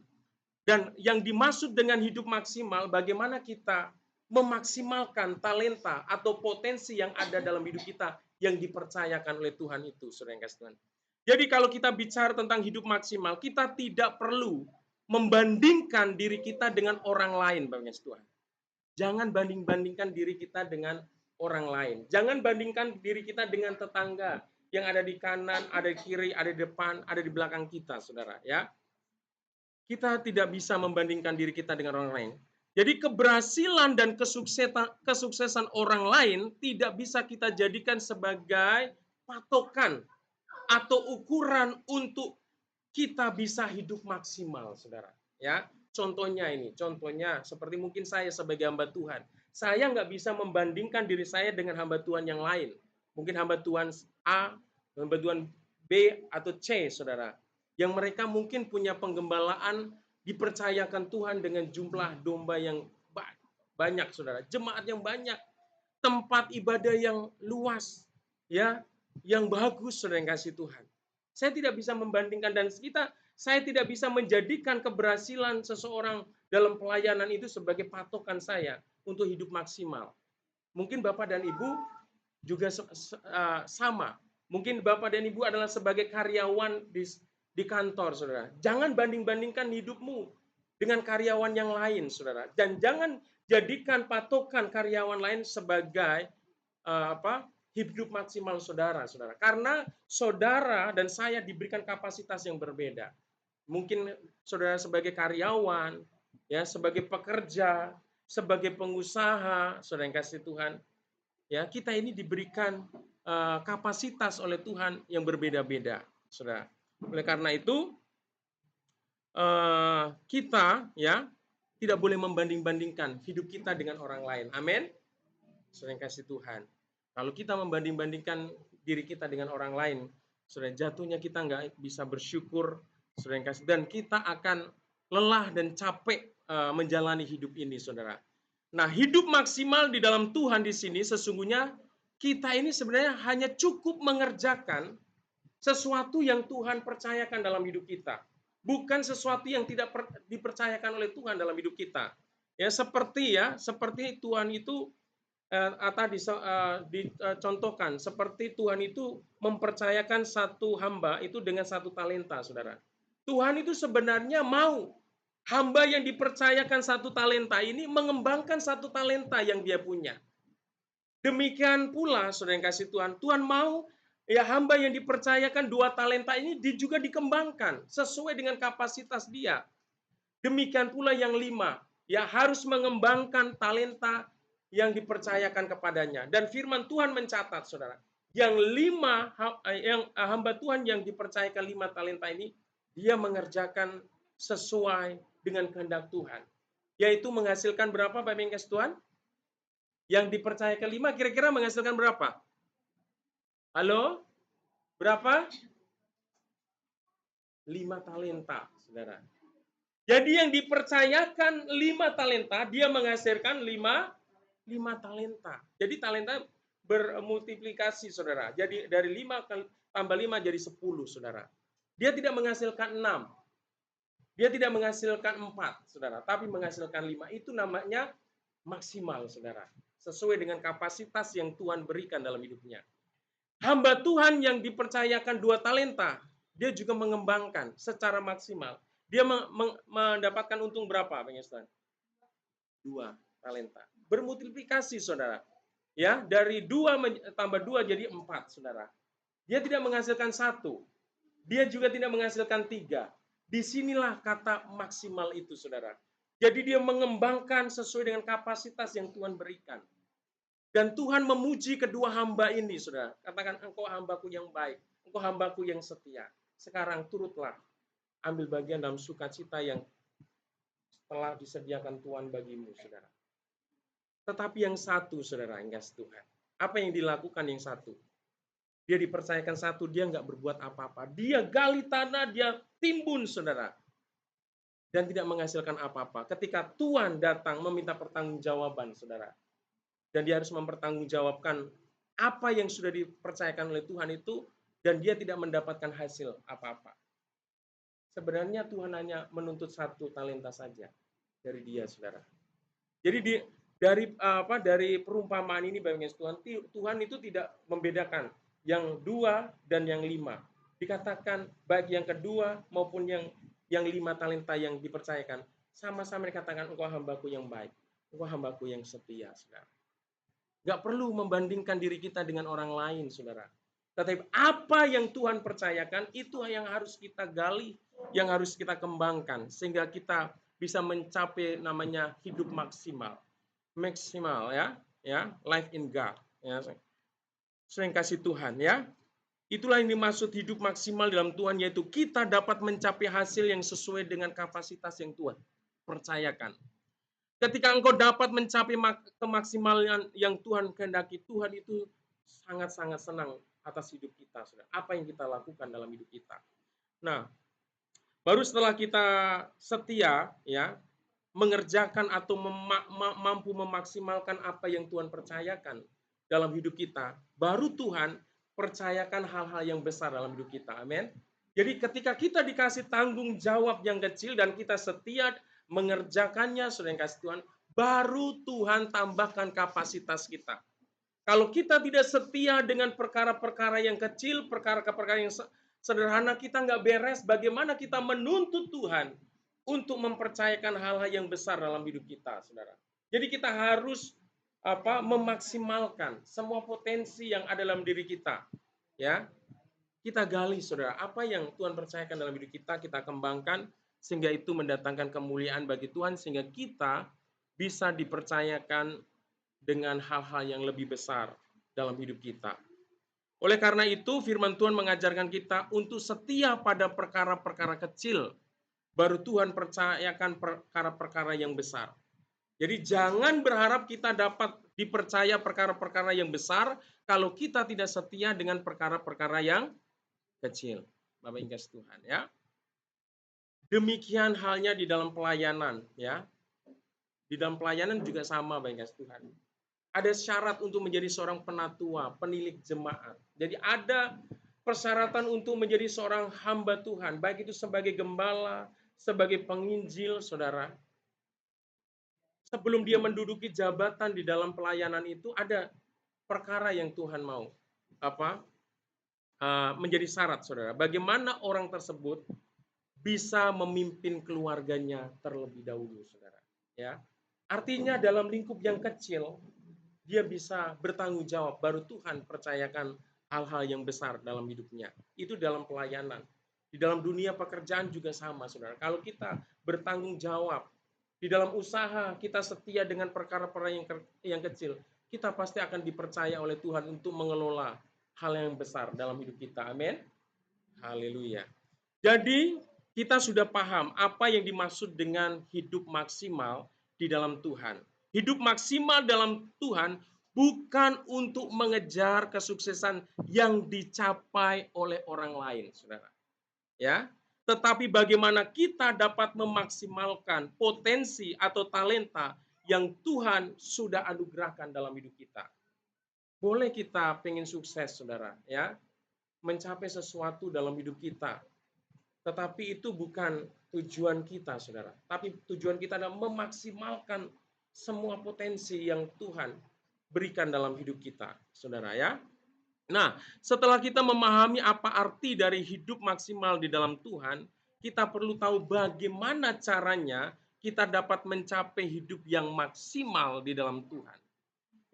Dan yang dimaksud dengan hidup maksimal, bagaimana kita memaksimalkan talenta atau potensi yang ada dalam hidup kita yang dipercayakan oleh Tuhan itu, saudara yang kasih Tuhan. Jadi kalau kita bicara tentang hidup maksimal, kita tidak perlu membandingkan diri kita dengan orang lain, Bapak Tuhan. Jangan banding-bandingkan diri kita dengan orang lain. Jangan bandingkan diri kita dengan tetangga yang ada di kanan, ada di kiri, ada di depan, ada di belakang kita, saudara. Ya, kita tidak bisa membandingkan diri kita dengan orang lain. Jadi keberhasilan dan kesuksesan orang lain tidak bisa kita jadikan sebagai patokan atau ukuran untuk kita bisa hidup maksimal, saudara. Ya, contohnya seperti mungkin saya sebagai hamba Tuhan, saya nggak bisa membandingkan diri saya dengan hamba Tuhan yang lain. Mungkin hamba Tuhan A, hamba Tuhan B atau C, saudara. Yang mereka mungkin punya penggembalaan, dipercayakan Tuhan dengan jumlah domba yang banyak, saudara. Jemaat yang banyak, tempat ibadah yang luas, ya, yang bagus, saudara yang kasih Tuhan. Saya tidak bisa membandingkan, dan saya tidak bisa menjadikan keberhasilan seseorang dalam pelayanan itu sebagai patokan saya untuk hidup maksimal. Mungkin Bapak dan Ibu juga sama. Mungkin Bapak dan Ibu adalah sebagai karyawan di kantor, saudara. Jangan banding-bandingkan hidupmu dengan karyawan yang lain, saudara. Dan jangan jadikan patokan karyawan lain sebagai hidup maksimal saudara. Karena saudara dan saya diberikan kapasitas yang berbeda. Mungkin saudara sebagai karyawan, ya, sebagai pekerja, sebagai pengusaha, saudara yang kasih Tuhan, ya, kita ini diberikan kapasitas oleh Tuhan yang berbeda-beda, saudara. Oleh karena itu, kita, ya, tidak boleh membanding-bandingkan hidup kita dengan orang lain. Amin. Saudara yang kasih Tuhan. Kalau kita membanding-bandingkan diri kita dengan orang lain, saudara, jatuhnya kita nggak bisa bersyukur, saudara yang kasih, dan kita akan lelah dan capek menjalani hidup ini, saudara. Nah, hidup maksimal di dalam Tuhan di sini sesungguhnya kita ini sebenarnya hanya cukup mengerjakan sesuatu yang Tuhan percayakan dalam hidup kita, bukan sesuatu yang tidak dipercayakan oleh Tuhan dalam hidup kita. Ya, seperti Tuhan itu tadi dicontohkan, seperti Tuhan itu mempercayakan satu hamba itu dengan satu talenta, saudara. Tuhan itu sebenarnya mau hamba yang dipercayakan satu talenta ini mengembangkan satu talenta yang dia punya. Demikian pula, saudara yang kasih Tuhan, Tuhan mau ya hamba yang dipercayakan 2 talenta ini juga dikembangkan sesuai dengan kapasitas dia. Demikian pula yang 5, ya, harus mengembangkan talenta yang dipercayakan kepadanya. Dan firman Tuhan mencatat, saudara, yang hamba Tuhan yang dipercayakan 5 talenta ini, dia mengerjakan sesuai dengan kehendak Tuhan. Yaitu menghasilkan berapa, Bapak Ibu kasih Tuhan? Yang dipercayakan 5 kira-kira menghasilkan berapa? Halo? Berapa? 5 talenta, saudara. Jadi yang dipercayakan 5 talenta, dia menghasilkan 5 talenta. Jadi talenta bermultiplikasi, saudara. Jadi dari 5 tambah 5 jadi 10, saudara. Dia tidak menghasilkan 6. Dia tidak menghasilkan 4, saudara. Tapi menghasilkan 5. Itu namanya maksimal, saudara. Sesuai dengan kapasitas yang Tuhan berikan dalam hidupnya. Hamba Tuhan yang dipercayakan 2 talenta, dia juga mengembangkan secara maksimal. Dia mendapatkan untung berapa, Bang Yestan? 2 talenta. Bermultiplikasi, saudara. Ya, dari 2 tambah 2 jadi 4, saudara. Dia tidak menghasilkan 1. Dia juga tidak menghasilkan 3. Disinilah kata maksimal itu, saudara. Jadi dia mengembangkan sesuai dengan kapasitas yang Tuhan berikan. Dan Tuhan memuji kedua hamba ini, saudara. Katakan, engkau hambaku yang baik, engkau hambaku yang setia. Sekarang turutlah ambil bagian dalam sukacita yang telah disediakan Tuhan bagimu, saudara. Tetapi yang satu, saudara, yang kasih Tuhan, apa yang dilakukan yang satu? Dia dipercayakan satu, dia nggak berbuat apa-apa. Dia gali tanah, dia timbun, saudara. Dan tidak menghasilkan apa-apa. Ketika Tuhan datang meminta pertanggungjawaban, saudara. Dan dia harus mempertanggungjawabkan apa yang sudah dipercayakan oleh Tuhan itu, dan dia tidak mendapatkan hasil apa-apa. Sebenarnya Tuhan hanya menuntut 1 talenta saja dari dia, saudara. Jadi dari perumpamaan ini, Bapak Ibu, Tuhan itu tidak membedakan yang 2 dan yang 5. Dikatakan baik yang kedua maupun yang 5 talenta yang dipercayakan, sama-sama dikatakan engkau hambaku yang baik, engkau hambaku yang setia, saudara. Gak perlu membandingkan diri kita dengan orang lain, saudara. Tetapi apa yang Tuhan percayakan, itu yang harus kita gali, yang harus kita kembangkan, sehingga kita bisa mencapai namanya hidup maksimal, ya, life in God, ya, sering kasih Tuhan, ya. Itulah yang dimaksud hidup maksimal dalam Tuhan, yaitu kita dapat mencapai hasil yang sesuai dengan kapasitas yang Tuhan percayakan. Ketika engkau dapat mencapai kemaksimalan yang Tuhan kehendaki, Tuhan itu sangat-sangat senang atas hidup kita, saudara. Apa yang kita lakukan dalam hidup kita. Nah, baru setelah kita setia, ya, mengerjakan atau mampu memaksimalkan apa yang Tuhan percayakan dalam hidup kita, baru Tuhan percayakan hal-hal yang besar dalam hidup kita. Amin. Jadi ketika kita dikasih tanggung jawab yang kecil dan kita setia mengerjakannya, saudara yang kasih Tuhan, baru Tuhan tambahkan kapasitas kita. Kalau kita tidak setia dengan perkara-perkara yang kecil, perkara-perkara yang sederhana, kita nggak beres. Bagaimana kita menuntut Tuhan untuk mempercayakan hal-hal yang besar dalam hidup kita, saudara. Jadi kita harus memaksimalkan semua potensi yang ada dalam diri kita, ya. Kita gali, saudara, apa yang Tuhan percayakan dalam hidup kita, kita kembangkan sehingga itu mendatangkan kemuliaan bagi Tuhan, sehingga kita bisa dipercayakan dengan hal-hal yang lebih besar dalam hidup kita. Oleh karena itu, firman Tuhan mengajarkan kita untuk setia pada perkara-perkara kecil, baru Tuhan percayakan perkara-perkara yang besar. Jadi jangan berharap kita dapat dipercaya perkara-perkara yang besar kalau kita tidak setia dengan perkara-perkara yang kecil. Bapak Ibu Tuhan, ya. Demikian halnya di dalam pelayanan, ya. Di dalam pelayanan juga sama, Bapak Ibu Tuhan. Ada syarat untuk menjadi seorang penatua, penilik jemaat. Jadi ada persyaratan untuk menjadi seorang hamba Tuhan, baik itu sebagai gembala, sebagai penginjil, saudara. Sebelum dia menduduki jabatan di dalam pelayanan itu, ada perkara yang Tuhan mau menjadi syarat, saudara. Bagaimana orang tersebut bisa memimpin keluarganya terlebih dahulu, saudara. Ya, artinya dalam lingkup yang kecil dia bisa bertanggung jawab, baru Tuhan percayakan hal-hal yang besar dalam hidupnya. Itu dalam pelayanan. Di dalam dunia pekerjaan juga sama, saudara. Kalau kita bertanggung jawab, di dalam usaha kita setia dengan perkara-perkara yang kecil, kita pasti akan dipercaya oleh Tuhan untuk mengelola hal yang besar dalam hidup kita. Amin. Haleluya. Jadi kita sudah paham apa yang dimaksud dengan hidup maksimal di dalam Tuhan. Hidup maksimal dalam Tuhan bukan untuk mengejar kesuksesan yang dicapai oleh orang lain, saudara. Ya, tetapi bagaimana kita dapat memaksimalkan potensi atau talenta yang Tuhan sudah anugerahkan dalam hidup kita. Boleh kita pengen sukses, saudara, ya, mencapai sesuatu dalam hidup kita. Tetapi itu bukan tujuan kita, saudara. Tapi tujuan kita adalah memaksimalkan semua potensi yang Tuhan berikan dalam hidup kita, saudara, ya. Nah, setelah kita memahami apa arti dari hidup maksimal di dalam Tuhan, kita perlu tahu bagaimana caranya kita dapat mencapai hidup yang maksimal di dalam Tuhan.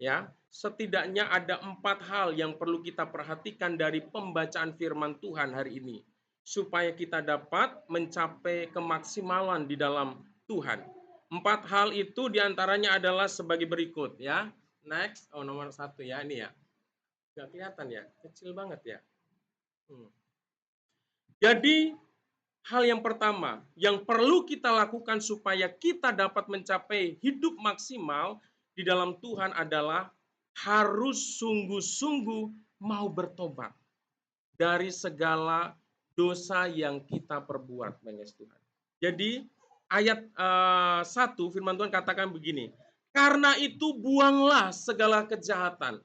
Ya, setidaknya ada 4 hal yang perlu kita perhatikan dari pembacaan firman Tuhan hari ini, supaya kita dapat mencapai kemaksimalan di dalam Tuhan. 4 hal itu diantaranya adalah sebagai berikut, ya. Next, nomor 1, ya, ini ya. Nggak kelihatan ya, kecil banget ya. Jadi hal yang pertama yang perlu kita lakukan supaya kita dapat mencapai hidup maksimal di dalam Tuhan adalah harus sungguh-sungguh mau bertobat dari segala dosa yang kita perbuat, Tuhan. Jadi ayat 1 firman Tuhan katakan begini, karena itu buanglah segala kejahatan,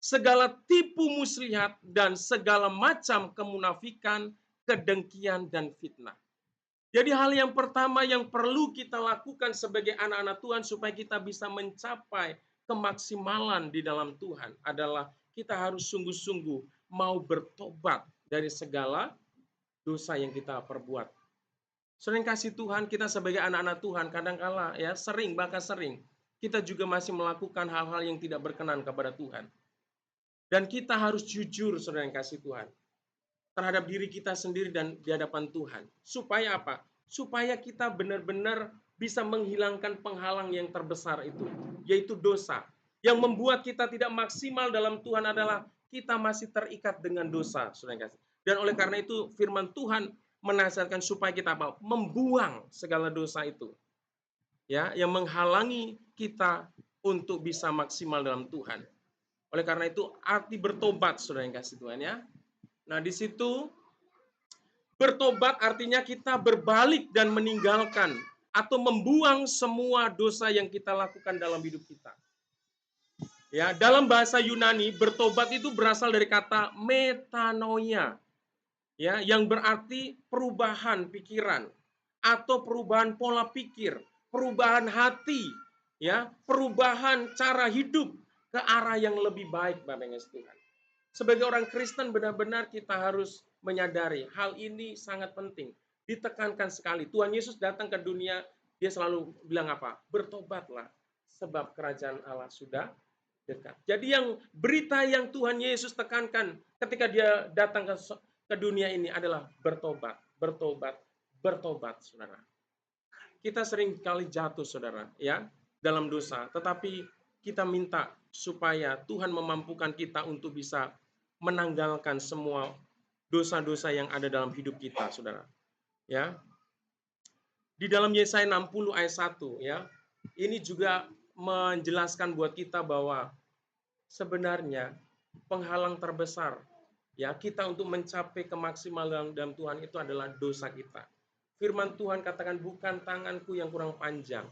segala tipu muslihat, dan segala macam kemunafikan, kedengkian, dan fitnah. Jadi hal yang pertama yang perlu kita lakukan sebagai anak-anak Tuhan supaya kita bisa mencapai kemaksimalan di dalam Tuhan adalah kita harus sungguh-sungguh mau bertobat dari segala dosa yang kita perbuat. Sering kasih Tuhan, kita sebagai anak-anak Tuhan kadang-kala ya sering kita juga masih melakukan hal-hal yang tidak berkenan kepada Tuhan. Dan kita harus jujur, saudara yang kasih Tuhan, terhadap diri kita sendiri dan di hadapan Tuhan. Supaya apa? Supaya kita benar-benar bisa menghilangkan penghalang yang terbesar itu, yaitu dosa. Yang membuat kita tidak maksimal dalam Tuhan adalah kita masih terikat dengan dosa, saudara yang kasih. Dan oleh karena itu firman Tuhan menasihatkan supaya kita apa? Membuang segala dosa itu. Ya, yang menghalangi kita untuk bisa maksimal dalam Tuhan. Oleh karena itu arti bertobat, saudara yang kasih Tuhan ya. Nah, di situ bertobat artinya kita berbalik dan meninggalkan atau membuang semua dosa yang kita lakukan dalam hidup kita. Ya, dalam bahasa Yunani bertobat itu berasal dari kata metanoia. Ya, yang berarti perubahan pikiran atau perubahan pola pikir, perubahan hati, ya, perubahan cara hidup ke arah yang lebih baik, Bapak Ibu Tuhan. Sebagai orang Kristen benar-benar kita harus menyadari hal ini sangat penting. Ditekankan sekali. Tuhan Yesus datang ke dunia, dia selalu bilang apa? Bertobatlah sebab kerajaan Allah sudah dekat. Jadi yang berita yang Tuhan Yesus tekankan ketika dia datang ke dunia ini adalah bertobat, bertobat, bertobat, saudara. Kita sering kali jatuh, saudara, ya, dalam dosa. Tetapi kita minta supaya Tuhan memampukan kita untuk bisa menanggalkan semua dosa-dosa yang ada dalam hidup kita, saudara. Ya, di dalam Yesaya 60 ayat 1, ya, ini juga menjelaskan buat kita bahwa sebenarnya penghalang terbesar ya kita untuk mencapai kemaksimalan dalam Tuhan itu adalah dosa kita. Firman Tuhan katakan bukan tanganku yang kurang panjang,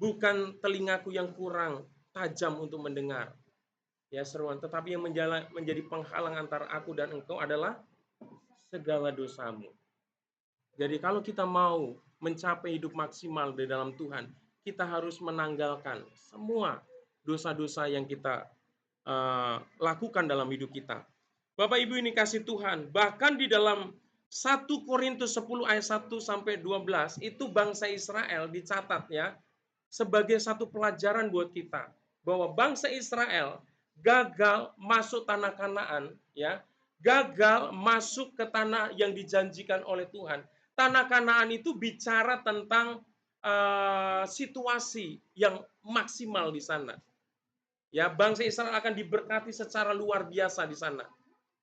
bukan telingaku yang kurang tajam untuk mendengar. Ya seruan, tetapi yang menjadi penghalang antara aku dan engkau adalah segala dosamu. Jadi kalau kita mau mencapai hidup maksimal di dalam Tuhan, kita harus menanggalkan semua dosa-dosa yang kita lakukan dalam hidup kita. Bapak Ibu ini kasih Tuhan, bahkan di dalam 1 Korintus 10 ayat 1 sampai 12 itu bangsa Israel dicatat ya sebagai satu pelajaran buat kita bahwa bangsa Israel gagal masuk tanah Kanaan ya, gagal masuk ke tanah yang dijanjikan oleh Tuhan. Tanah Kanaan itu bicara tentang situasi yang maksimal di sana. Ya, bangsa Israel akan diberkati secara luar biasa di sana.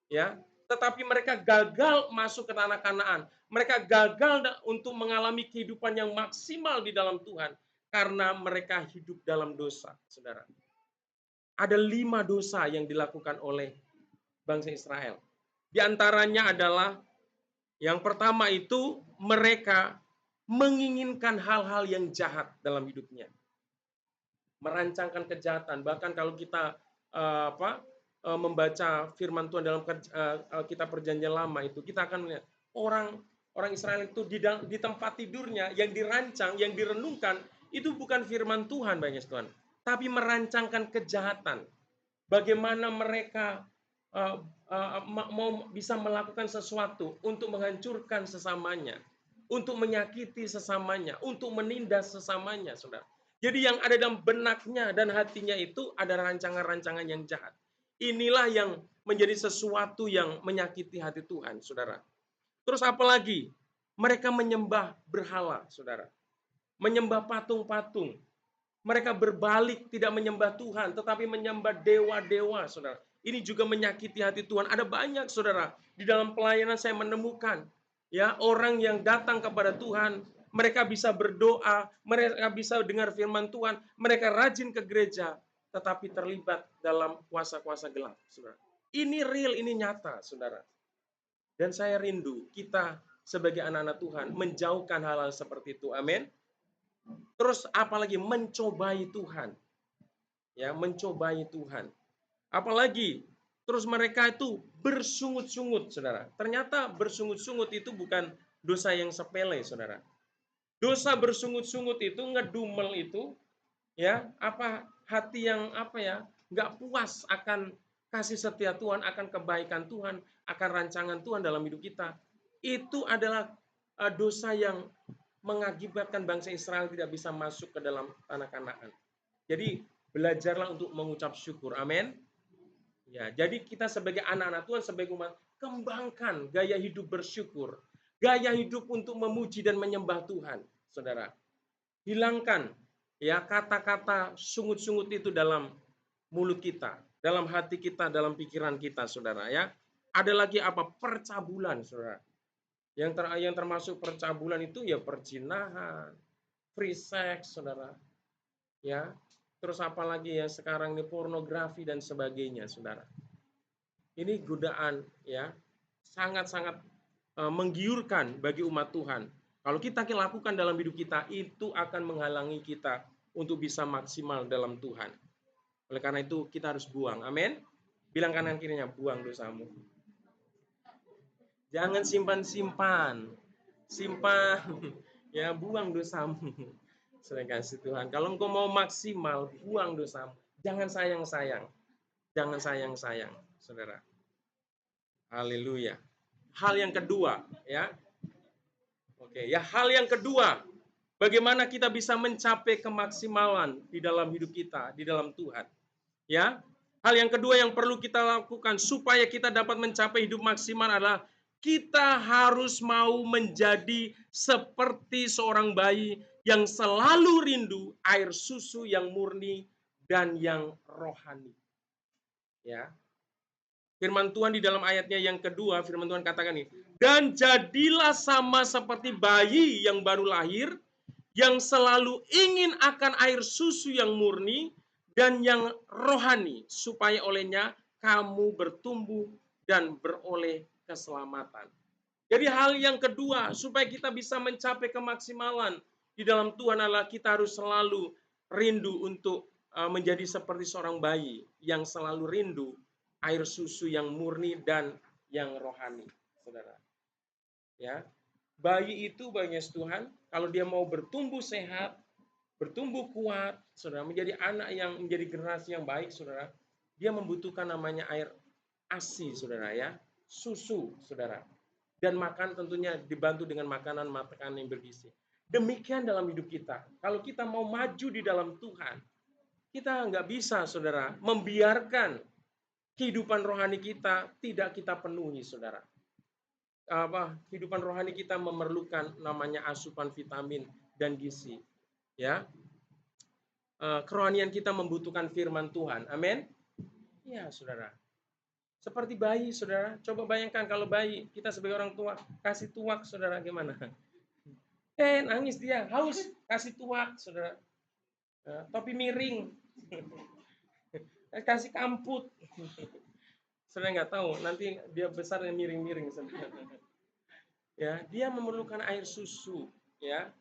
Ya, tetapi mereka gagal masuk ke tanah Kanaan. Mereka gagal untuk mengalami kehidupan yang maksimal di dalam Tuhan karena mereka hidup dalam dosa, Saudara. Ada 5 dosa yang dilakukan oleh bangsa Israel. Di antaranya adalah yang pertama itu mereka menginginkan hal-hal yang jahat dalam hidupnya. Merancangkan kejahatan. Bahkan kalau kita membaca firman Tuhan dalam kitab Perjanjian Lama itu, kita akan melihat orang Israel itu di tempat tidurnya yang dirancang, yang direnungkan itu bukan firman Tuhan, Bapak Tuhan, tapi merancangkan kejahatan. Bagaimana mereka mau bisa melakukan sesuatu untuk menghancurkan sesamanya, untuk menyakiti sesamanya, untuk menindas sesamanya, Saudara. Jadi yang ada dalam benaknya dan hatinya itu ada rancangan-rancangan yang jahat. Inilah yang menjadi sesuatu yang menyakiti hati Tuhan, Saudara. Terus apalagi? Mereka menyembah berhala, Saudara. Menyembah patung-patung. Mereka berbalik tidak menyembah Tuhan, tetapi menyembah dewa-dewa, Saudara. Ini juga menyakiti hati Tuhan. Ada banyak, Saudara. Di dalam pelayanan saya menemukan ya orang yang datang kepada Tuhan, mereka bisa berdoa, mereka bisa dengar firman Tuhan, mereka rajin ke gereja, tetapi terlibat dalam kuasa-kuasa gelap, Saudara. Ini real, ini nyata, Saudara. Dan saya rindu kita sebagai anak-anak Tuhan menjauhkan hal-hal seperti itu. Amin. Terus apalagi mencobai Tuhan. Ya, mencobai Tuhan. Apalagi terus mereka itu bersungut-sungut, Saudara. Ternyata bersungut-sungut itu bukan dosa yang sepele, Saudara. Dosa bersungut-sungut itu, ngedumel itu, ya, hati yang nggak puas akan kasih setia Tuhan, akan kebaikan Tuhan, akan rancangan Tuhan dalam hidup kita. Itu adalah dosa yang mengakibatkan bangsa Israel tidak bisa masuk ke dalam tanah Kanaan. Jadi belajarlah untuk mengucap syukur. Amin. Ya, jadi kita sebagai anak-anak Tuhan, sebagai umat, kembangkan gaya hidup bersyukur. Gaya hidup untuk memuji dan menyembah Tuhan, Saudara. Hilangkan ya kata-kata sungut-sungut itu dalam mulut kita. dalam hati kita, dalam pikiran kita, saudara ya. Ada lagi apa? Percabulan, saudara. Yang termasuk percabulan itu ya perzinahan, free sex, saudara. Ya. Terus apa lagi ya sekarang ini pornografi dan sebagainya, saudara. Ini godaan ya, sangat-sangat menggiurkan bagi umat Tuhan. Kalau kita lakukan dalam hidup kita, itu akan menghalangi kita untuk bisa maksimal dalam Tuhan. Oleh karena itu kita harus buang. Amin. Bilang kanan kirinya, buang dosamu. Jangan simpan-simpan. Simpan. Ya, buang dosamu. Sudah kasih Tuhan. Kalau engkau mau maksimal, buang dosamu. Jangan sayang-sayang. Jangan sayang-sayang, saudara. Haleluya. Hal yang kedua, ya. Oke, ya hal yang kedua, bagaimana kita bisa mencapai kemaksimalan di dalam hidup kita, di dalam Tuhan. Ya. Hal yang kedua yang perlu kita lakukan supaya kita dapat mencapai hidup maksimal adalah kita harus mau menjadi seperti seorang bayi yang selalu rindu air susu yang murni dan yang rohani. Ya. Firman Tuhan di dalam ayatnya yang kedua, firman Tuhan katakan ini, dan jadilah sama seperti bayi yang baru lahir, yang selalu ingin akan air susu yang murni dan yang rohani, supaya olehnya kamu bertumbuh dan beroleh keselamatan. Jadi hal yang kedua, supaya kita bisa mencapai kemaksimalan di dalam Tuhan adalah kita harus selalu rindu untuk menjadi seperti seorang bayi yang selalu rindu air susu yang murni dan yang rohani, saudara. Ya, bayi itu bagi Tuhan, kalau dia mau bertumbuh sehat, bertumbuh kuat, saudara, menjadi anak yang menjadi generasi yang baik, saudara, dia membutuhkan namanya air ASI, saudara ya, susu, saudara, dan makan tentunya dibantu dengan makanan yang bergizi. Demikian dalam hidup kita. Kalau kita mau maju di dalam Tuhan, kita nggak bisa, saudara, membiarkan kehidupan rohani kita tidak kita penuhi, saudara. Kehidupan rohani kita memerlukan namanya asupan vitamin dan gizi. Ya, kerohanian kita membutuhkan firman Tuhan. Amin. Ya, saudara. Seperti bayi, saudara. Coba bayangkan kalau bayi, kita sebagai orang tua kasih tuak, saudara, gimana? Nangis dia, haus, kasih tuak, saudara. Topi miring. Kasih kamput. Saudara nggak tahu, nanti dia besar dan miring-miring. Ya, dia memerlukan air susu, ya,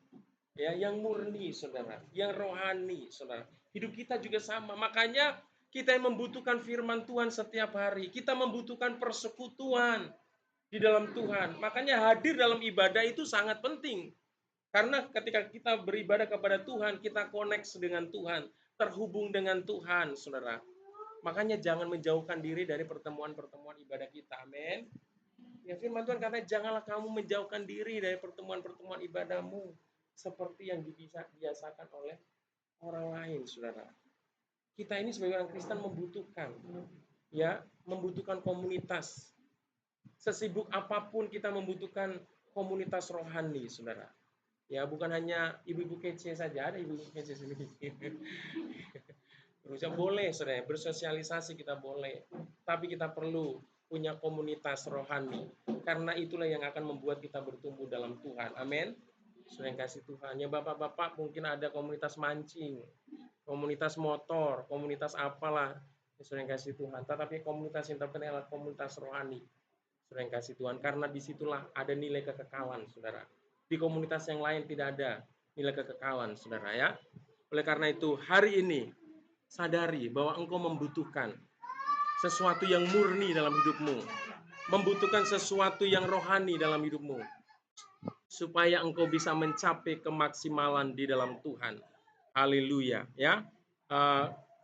yang murni, saudara, yang rohani, saudara. Hidup kita juga sama. Makanya kita yang membutuhkan firman Tuhan setiap hari. Kita membutuhkan persekutuan di dalam Tuhan. Makanya hadir dalam ibadah itu sangat penting. Karena ketika kita beribadah kepada Tuhan, kita connect dengan Tuhan, terhubung dengan Tuhan, saudara. Makanya jangan menjauhkan diri dari pertemuan-pertemuan ibadah kita. Amin. Ya, firman Tuhan katanya, janganlah kamu menjauhkan diri dari pertemuan-pertemuan ibadahmu seperti yang dibiasakan oleh orang lain, saudara. Kita ini sebagai orang Kristen membutuhkan komunitas. Sesibuk apapun kita membutuhkan komunitas rohani, saudara. Ya, bukan hanya ibu-ibu kece saja, ada ibu-ibu kece sendiri. Terusnya boleh, saudara, bersosialisasi kita boleh, tapi kita perlu punya komunitas rohani, karena itulah yang akan membuat kita bertumbuh dalam Tuhan. Amin. Saudara yang kasih Tuhan, ya bapak-bapak mungkin ada komunitas mancing, komunitas motor, komunitas apalah, saudara yang kasih Tuhan. Tetapi komunitas yang terpenting adalah komunitas rohani, saudara yang kasih Tuhan, karena disitulah ada nilai kekekalan, saudara. Di komunitas yang lain tidak ada nilai kekekalan, saudara ya. Oleh karena itu hari ini sadari bahwa engkau membutuhkan sesuatu yang murni dalam hidupmu, membutuhkan sesuatu yang rohani dalam hidupmu, supaya engkau bisa mencapai kemaksimalan di dalam Tuhan. Haleluya, ya.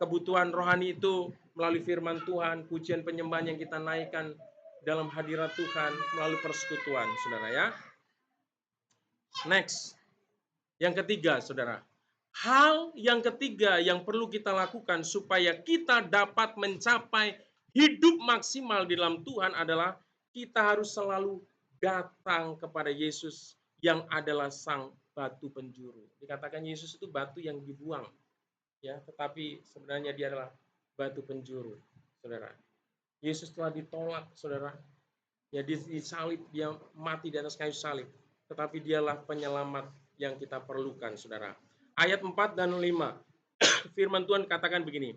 Kebutuhan rohani itu melalui firman Tuhan, pujian penyembahan yang kita naikkan dalam hadirat Tuhan melalui persekutuan, saudara ya. Next, yang ketiga, saudara. Hal yang ketiga yang perlu kita lakukan supaya kita dapat mencapai hidup maksimal di dalam Tuhan adalah kita harus selalu datang kepada Yesus yang adalah sang batu penjuru. Dikatakan Yesus itu batu yang dibuang, ya, tetapi sebenarnya dia adalah batu penjuru. saudara. Yesus telah ditolak, saudara. Ya, disalib, dia mati di atas kayu salib. Tetapi dialah penyelamat yang kita perlukan, saudara. Ayat 4 dan 5. Firman Tuhan katakan begini.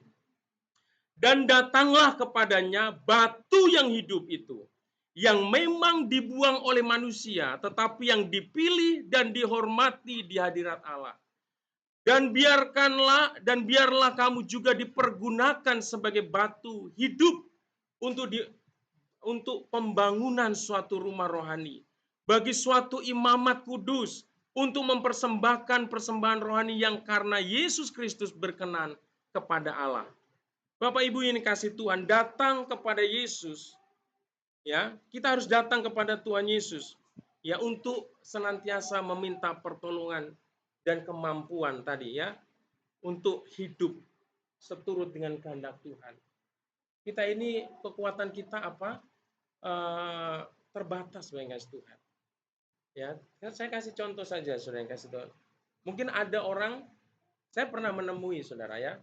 Dan datanglah kepadanya batu yang hidup itu, yang memang dibuang oleh manusia, tetapi yang dipilih dan dihormati di hadirat Allah. Dan biarlah kamu juga dipergunakan sebagai batu hidup untuk pembangunan suatu rumah rohani, bagi suatu imamat kudus, untuk mempersembahkan persembahan rohani yang karena Yesus Kristus berkenan kepada Allah. Bapak Ibu yang dikasihi Tuhan, datang kepada Yesus, ya, kita harus datang kepada Tuhan Yesus, ya, untuk senantiasa meminta pertolongan dan kemampuan tadi, ya, untuk hidup seturut dengan kehendak Tuhan. Kita ini kekuatan kita apa? Terbatas, Bapak Tuhan. Ya, saya kasih contoh saja, saudara yang kasih Tuhan. Mungkin ada orang, saya pernah menemui, saudara, ya,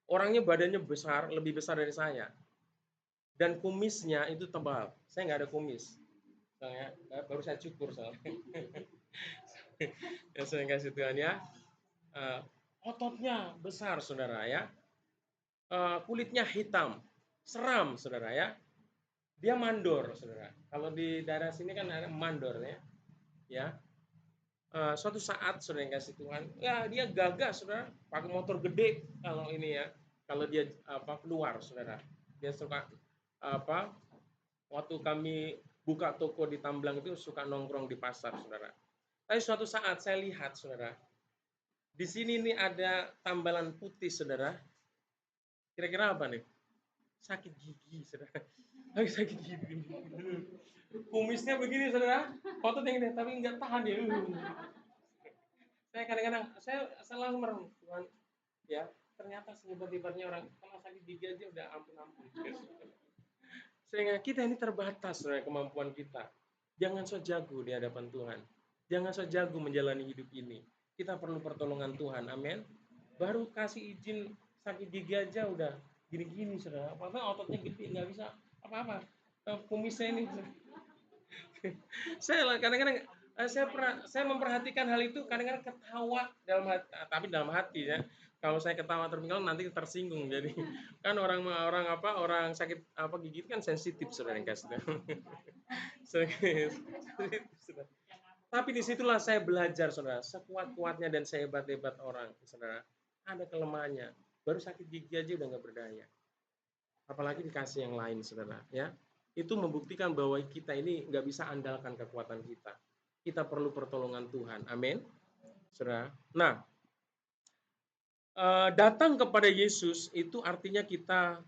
orangnya badannya besar, lebih besar dari saya, dan kumisnya itu tebal. Saya nggak ada kumis, soalnya baru saya cukur soalnya. Ya, saya kasih Tuhan, ya. Ototnya besar, saudara, ya. Kulitnya hitam, seram, saudara, ya. Dia mandor, saudara. Kalau di daerah sini kan ada mandor, ya. Ya. Suatu saat, saudara yang kasih Tuhan, ya, dia gagah, saudara, pakai motor gede kalau ini, ya. Kalau dia keluar, saudara, dia suka waktu kami buka toko di Tamblang itu suka nongkrong di pasar, saudara. Tapi suatu saat saya lihat, saudara, di sini nih ada tambalan putih, saudara. Kira-kira apa nih? Sakit gigi, saudara. Sakit gigi. Kumisnya begini, saudara. Foto yang ini, tapi nggak tahan ya. Saya kadang-kadang saya langsung merem, Tuhan, ya. Ternyata sehebat-hebatnya orang kalau sakit gigi aja udah ampun-ampun. Sehingga kita ini terbatas, saudara, kemampuan kita. Jangan so jago di hadapan Tuhan. Jangan so jago menjalani hidup ini. Kita perlu pertolongan Tuhan, amin. Baru kasih izin sakit gigi aja udah gini-gini, saudara. Apalagi ototnya gede, nggak bisa apa-apa. Kumisnya ini. Saya kadang-kadang saya memperhatikan hal itu, kadang-kadang ketawa dalam hati, tapi dalam hati, ya. Kalau saya ketawa terpinggal nanti tersinggung. Jadi kan orang sakit gigi itu kan sensitif, saudara yang kasih. Tapi disitulah saya belajar, saudara. Sekuat-kuatnya dan sehebat-hebat orang, saudara, ada kelemahannya. Baru sakit gigi aja udah nggak berdaya. Apalagi dikasih yang lain, saudara, ya. Itu membuktikan bahwa kita ini nggak bisa andalkan kekuatan kita. Kita perlu pertolongan Tuhan. Amin, saudara. Nah, datang kepada Yesus itu artinya kita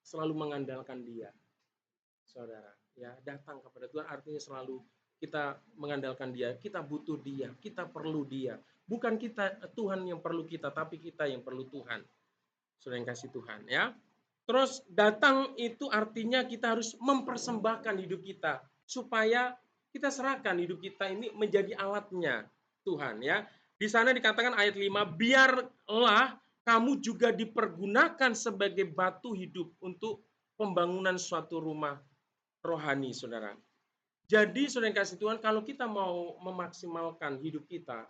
selalu mengandalkan Dia, saudara. Ya, datang kepada Tuhan artinya selalu kita mengandalkan Dia. Kita butuh Dia, kita perlu Dia. Bukan Tuhan yang perlu kita, tapi kita yang perlu Tuhan. Saudara yang kasih Tuhan, ya. Terus datang itu artinya kita harus mempersembahkan hidup kita supaya kita serahkan hidup kita ini menjadi alatnya Tuhan, ya. Di sana dikatakan ayat 5, biarlah kamu juga dipergunakan sebagai batu hidup untuk pembangunan suatu rumah rohani, saudara. Jadi, saudara yang kasih Tuhan, kalau kita mau memaksimalkan hidup kita,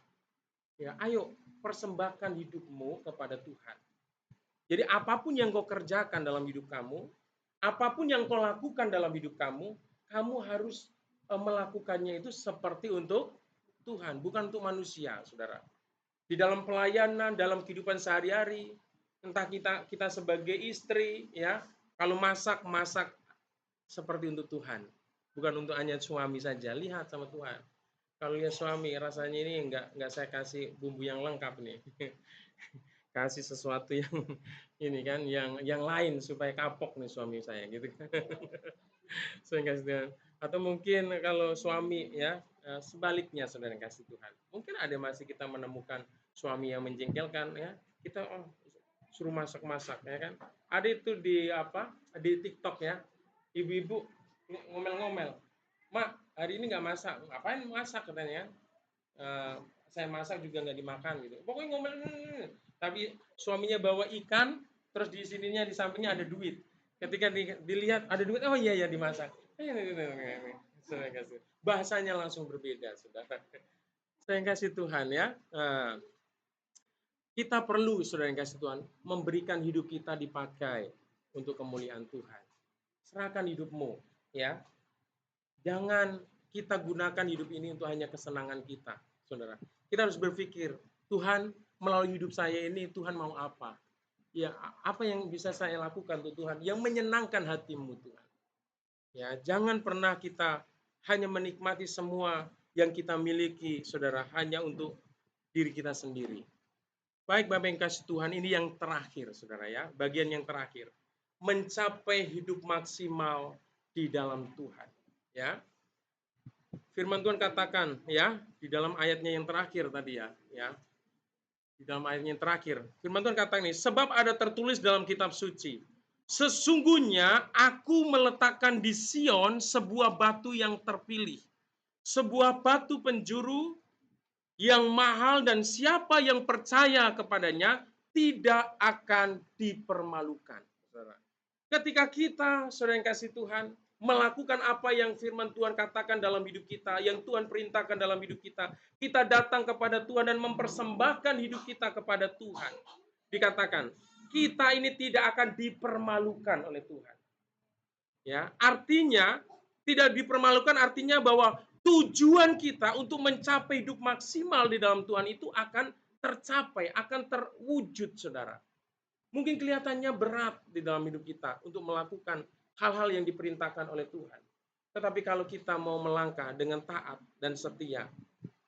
ya, ayo persembahkan hidupmu kepada Tuhan. Jadi apapun yang kau kerjakan dalam hidup kamu, apapun yang kau lakukan dalam hidup kamu, kamu harus melakukannya itu seperti untuk Tuhan, bukan untuk manusia, saudara. Di dalam pelayanan, dalam kehidupan sehari-hari, entah kita sebagai istri, ya, kalau masak seperti untuk Tuhan, bukan untuk hanya suami saja. Lihat sama Tuhan. Kalau lihat suami, rasanya ini enggak saya kasih bumbu yang lengkap nih. Kasih sesuatu yang ini kan, yang lain supaya kapok nih suami saya, gitu. Saya kasih Tuhan. Atau mungkin kalau suami, ya, sebaliknya, saudara yang kasih Tuhan. Mungkin ada masih kita menemukan suami yang menjengkelkan, ya, kita suruh masak-masak, ya kan. Ada itu di TikTok, ya, ibu-ibu ngomel-ngomel, "Mak, hari ini nggak masak." "Ngapain masak?" katanya. Saya masak juga nggak dimakan, gitu. Pokoknya ngomel. Tapi suaminya bawa ikan, terus di sininya di sampingnya ada duit. Ketika dilihat ada duit, oh iya ya dimasak. Saudara yang kasih. Bahasanya langsung berbeda, saudara. Saya yang kasih Tuhan ya. Nah, kita perlu, saudara yang kasih Tuhan, memberikan hidup kita dipakai untuk kemuliaan Tuhan. Serahkan hidupmu, ya. Jangan kita gunakan hidup ini untuk hanya kesenangan kita, saudara. Kita harus berpikir, Tuhan melalui hidup saya ini Tuhan mau apa? Ya, apa yang bisa saya lakukan untuk Tuhan yang menyenangkan hatimu Tuhan. Ya, jangan pernah kita hanya menikmati semua yang kita miliki, saudara, hanya untuk diri kita sendiri. Baik, Bapak yang kasih Tuhan, ini yang terakhir, saudara ya, bagian yang terakhir. Mencapai hidup maksimal di dalam Tuhan. Ya, firman Tuhan katakan, ya, di dalam ayatnya yang terakhir tadi ya. Di dalam ayatnya yang terakhir, firman Tuhan katakan ini, sebab ada tertulis dalam kitab suci, sesungguhnya aku meletakkan di Sion sebuah batu yang terpilih, sebuah batu penjuru yang mahal dan siapa yang percaya kepadanya tidak akan dipermalukan. Ketika kita, saudara yang kasih Tuhan, melakukan apa yang firman Tuhan katakan dalam hidup kita, yang Tuhan perintahkan dalam hidup kita, kita datang kepada Tuhan dan mempersembahkan hidup kita kepada Tuhan. Dikatakan, kita ini tidak akan dipermalukan oleh Tuhan. Ya, artinya tidak dipermalukan artinya bahwa tujuan kita untuk mencapai hidup maksimal di dalam Tuhan itu akan tercapai, akan terwujud, saudara. Mungkin kelihatannya berat di dalam hidup kita untuk melakukan hal-hal yang diperintahkan oleh Tuhan. Tetapi kalau kita mau melangkah dengan taat dan setia,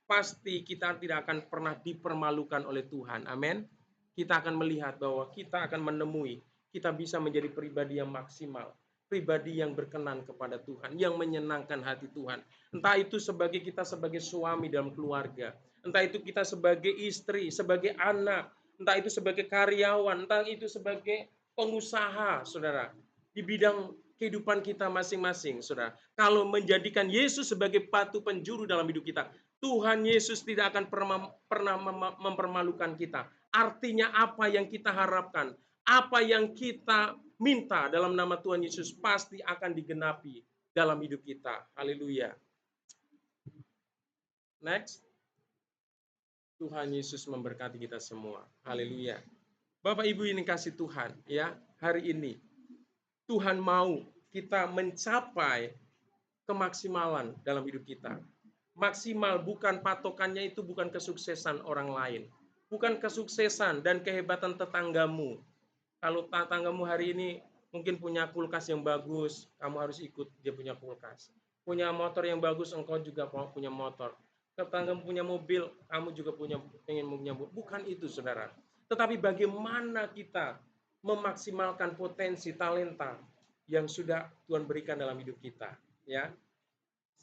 pasti kita tidak akan pernah dipermalukan oleh Tuhan. Amin. Kita akan melihat bahwa kita akan menemui, kita bisa menjadi pribadi yang maksimal, pribadi yang berkenan kepada Tuhan, yang menyenangkan hati Tuhan. Entah itu sebagai kita sebagai suami dalam keluarga, entah itu kita sebagai istri, sebagai anak, entah itu sebagai karyawan, entah itu sebagai pengusaha, saudara. Di bidang kehidupan kita masing-masing, saudara. Kalau menjadikan Yesus sebagai batu penjuru dalam hidup kita, Tuhan Yesus tidak akan pernah mempermalukan kita. Artinya apa yang kita harapkan, apa yang kita minta dalam nama Tuhan Yesus pasti akan digenapi dalam hidup kita. Haleluya. Next. Tuhan Yesus memberkati kita semua. Haleluya. Bapak Ibu ini kasih Tuhan, ya, hari ini Tuhan mau kita mencapai kemaksimalan dalam hidup kita. Maksimal bukan patokannya itu bukan kesuksesan orang lain. Bukan kesuksesan dan kehebatan tetanggamu. Kalau tetanggamu hari ini mungkin punya kulkas yang bagus, kamu harus ikut dia punya kulkas. Punya motor yang bagus, engkau juga punya motor. Tetanggamu punya mobil, kamu juga pengen punya mobil. Bukan itu, saudara. Tetapi bagaimana kita memaksimalkan potensi talenta yang sudah Tuhan berikan dalam hidup kita, ya,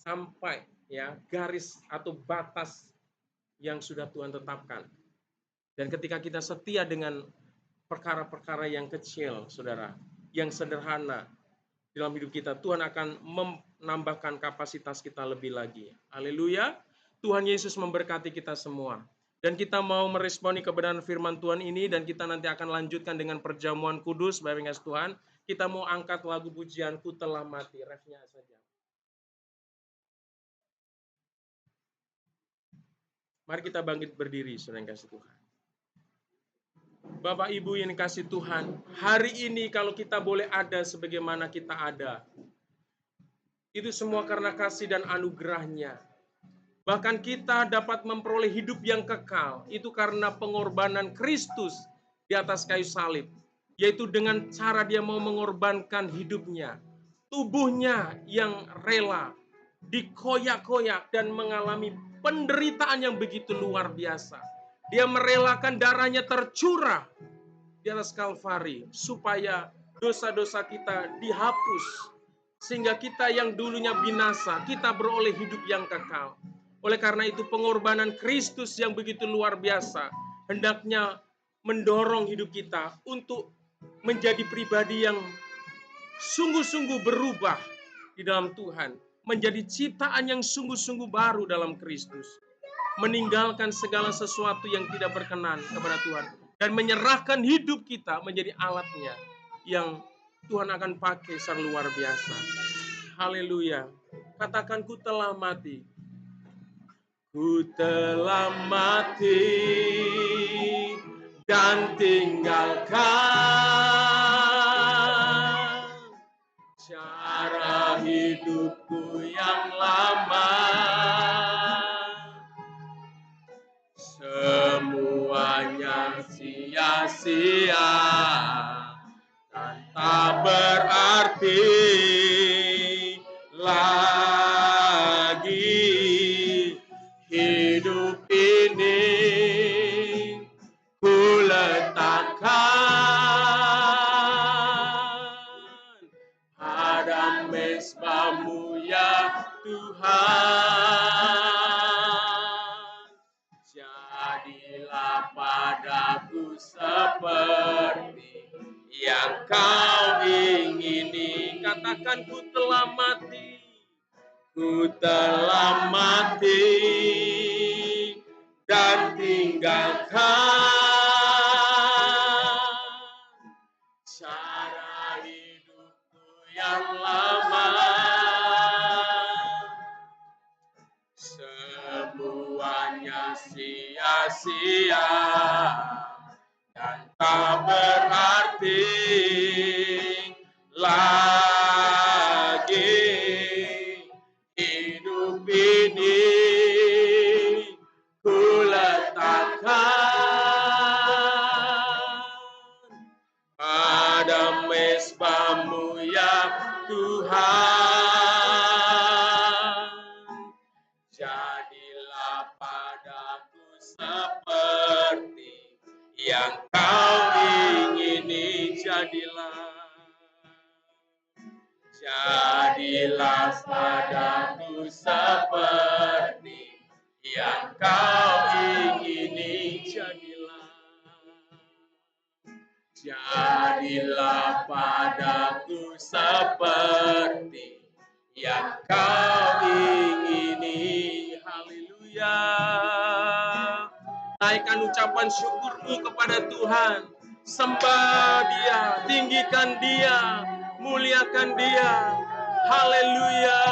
sampai ya garis atau batas yang sudah Tuhan tetapkan. Dan ketika kita setia dengan perkara-perkara yang kecil, saudara, yang sederhana dalam hidup kita, Tuhan akan menambahkan kapasitas kita lebih lagi. Haleluya. Tuhan Yesus memberkati kita semua. Dan kita mau meresponi kebenaran firman Tuhan ini dan kita nanti akan lanjutkan dengan perjamuan kudus, Bapak Ibu Tuhan. Kita mau angkat lagu pujian Ku Telah Mati, refnya saja. Mari kita bangkit berdiri, saudara yang kasih Tuhan. Bapak Ibu yang kasih Tuhan, hari ini kalau kita boleh ada sebagaimana kita ada, itu semua karena kasih dan anugerah-Nya. Bahkan kita dapat memperoleh hidup yang kekal, itu karena pengorbanan Kristus di atas kayu salib. Yaitu dengan cara dia mau mengorbankan hidupnya, tubuhnya yang rela, dikoyak-koyak dan mengalami penderitaan yang begitu luar biasa. Dia merelakan darahnya tercurah di atas Kalvari supaya dosa-dosa kita dihapus. Sehingga kita yang dulunya binasa, kita beroleh hidup yang kekal. Oleh karena itu pengorbanan Kristus yang begitu luar biasa hendaknya mendorong hidup kita untuk menjadi pribadi yang sungguh-sungguh berubah di dalam Tuhan. Menjadi ciptaan yang sungguh-sungguh baru dalam Kristus. Meninggalkan segala sesuatu yang tidak berkenan kepada Tuhan. dan menyerahkan hidup kita menjadi alatnya yang Tuhan akan pakai secara luar biasa. Haleluya. Katakan, ku telah mati. Ku telah mati dan tinggalkan cara hidupku yang lama. Semuanya sia-sia dan tak berarti lagi. Hidup ini ku letakkan pada mezbamu ya Tuhan. Jadilah padaku seperti yang kau ingini. Katakan, ku telah mati. Ku telah mati dan tinggalkan cara hidupku yang lama. Semuanya sia-sia dan tak berarti lagi. Hidup ini ku letakkan pada mezbamu ya Tuhan. Jadilah padaku seperti yang kau ingini. Jadilah padaku seperti yang kau ingini. Jadilah padaku seperti yang kau ingini. Haleluya. Naikkan ucapan syukurmu kepada Tuhan. Sembah Dia, tinggikan Dia, muliakan Dia. Haleluya.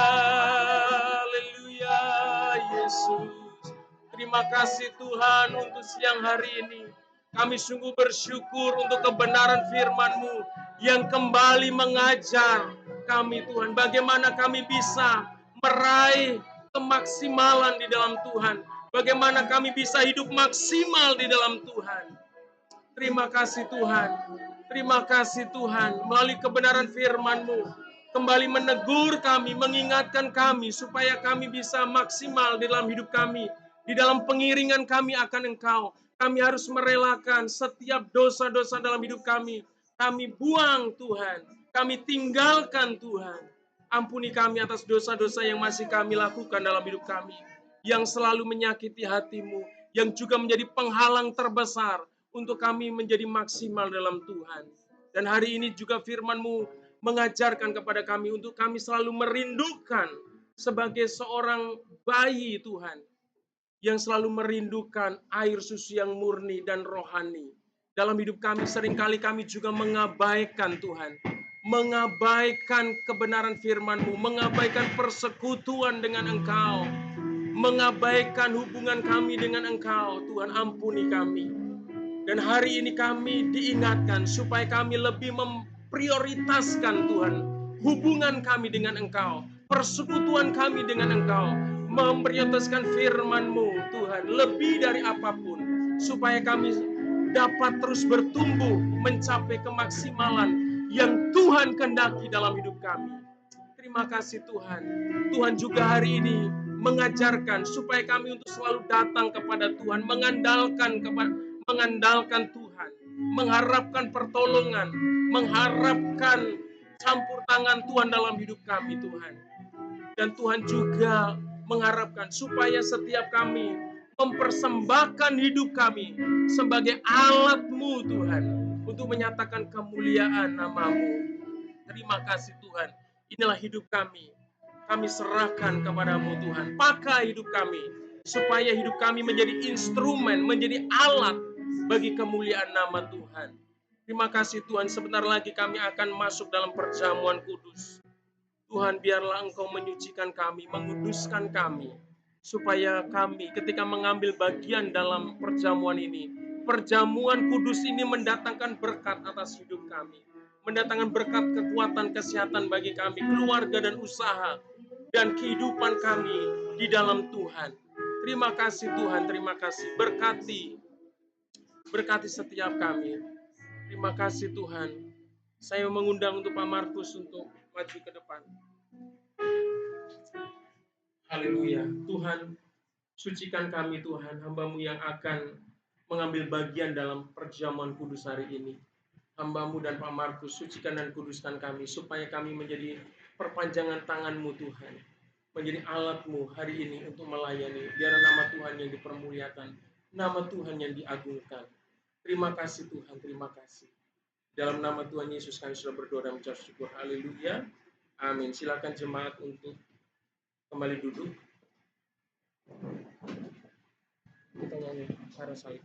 Haleluya, Yesus. Terima kasih Tuhan untuk siang hari ini. Kami sungguh bersyukur untuk kebenaran firman-Mu yang kembali mengajar kami Tuhan. Bagaimana kami bisa meraih kemaksimalan di dalam Tuhan. Bagaimana kami bisa hidup maksimal di dalam Tuhan. Terima kasih Tuhan. Terima kasih Tuhan. Melalui kebenaran firman-Mu kembali menegur kami, mengingatkan kami supaya kami bisa maksimal di dalam hidup kami. Di dalam pengiringan kami akan Engkau. Kami harus merelakan setiap dosa-dosa dalam hidup kami. Kami buang Tuhan. Kami tinggalkan Tuhan. Ampuni kami atas dosa-dosa yang masih kami lakukan dalam hidup kami. Yang selalu menyakiti hati-Mu. Yang juga menjadi penghalang terbesar untuk kami menjadi maksimal dalam Tuhan. Dan hari ini juga firman-Mu mengajarkan kepada kami untuk kami selalu merindukan sebagai seorang bayi Tuhan. Yang selalu merindukan air susu yang murni dan rohani. Dalam hidup kami seringkali kami juga mengabaikan Tuhan. Mengabaikan kebenaran firman-Mu. Mengabaikan persekutuan dengan Engkau. Mengabaikan hubungan kami dengan Engkau. Tuhan ampuni kami. Dan hari ini kami diingatkan supaya kami lebih memprioritaskan Tuhan. Hubungan kami dengan Engkau. Persekutuan kami dengan Engkau. Memprioritaskan firman-Mu Tuhan lebih dari apapun supaya kami dapat terus bertumbuh mencapai kemaksimalan yang Tuhan kehendaki dalam hidup kami. Terima kasih Tuhan. Tuhan juga hari ini mengajarkan supaya kami untuk selalu datang kepada Tuhan, mengandalkan Tuhan, mengharapkan pertolongan, mengharapkan campur tangan Tuhan dalam hidup kami Tuhan. Dan Tuhan juga mengharapkan supaya setiap kami mempersembahkan hidup kami sebagai alat-Mu Tuhan untuk menyatakan kemuliaan nama-Mu. Terima kasih Tuhan. Inilah hidup kami. Kami serahkan kepada-Mu Tuhan. Pakai hidup kami supaya hidup kami menjadi instrumen, menjadi alat bagi kemuliaan nama Tuhan. Terima kasih Tuhan, sebentar lagi kami akan masuk dalam perjamuan kudus. Tuhan, biarlah Engkau menyucikan kami, menguduskan kami, supaya kami ketika mengambil bagian dalam perjamuan ini, perjamuan kudus ini mendatangkan berkat atas hidup kami, mendatangkan berkat kekuatan kesehatan bagi kami, keluarga dan usaha, dan kehidupan kami di dalam Tuhan. Terima kasih Tuhan, terima kasih. Berkati setiap kami. Terima kasih Tuhan. Saya mengundang untuk Pak Markus untuk maju ke depan. Haleluya. Tuhan, sucikan kami Tuhan, hamba-Mu yang akan mengambil bagian dalam perjamuan kudus hari ini. Hamba-Mu dan Pak Markus, sucikan dan kuduskan kami, supaya kami menjadi perpanjangan tangan-Mu Tuhan. Menjadi alat-Mu hari ini untuk melayani. Biar nama Tuhan yang dipermuliakan, nama Tuhan yang diagungkan. Terima kasih Tuhan, terima kasih. Dalam nama Tuhan Yesus kami sudah berdoa dan mengucap syukur. Haleluya. Amin. Silakan jemaat untuk kembali duduk. Kita nyanyi Karya Salib.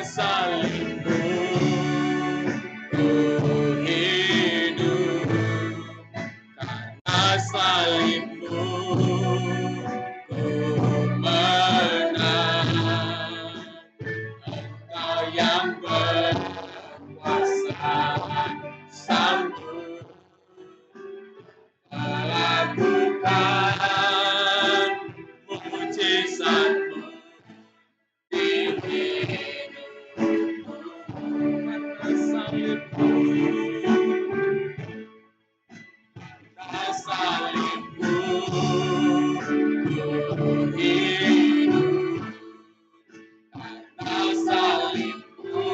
Salibmu, oh hidup, karena salibmu, ku menang. Engkau yang berkuasa, sanggup melakukan mujizat-Mu di hidupku. Karena salibmu, ku hidup. Karena salibmu,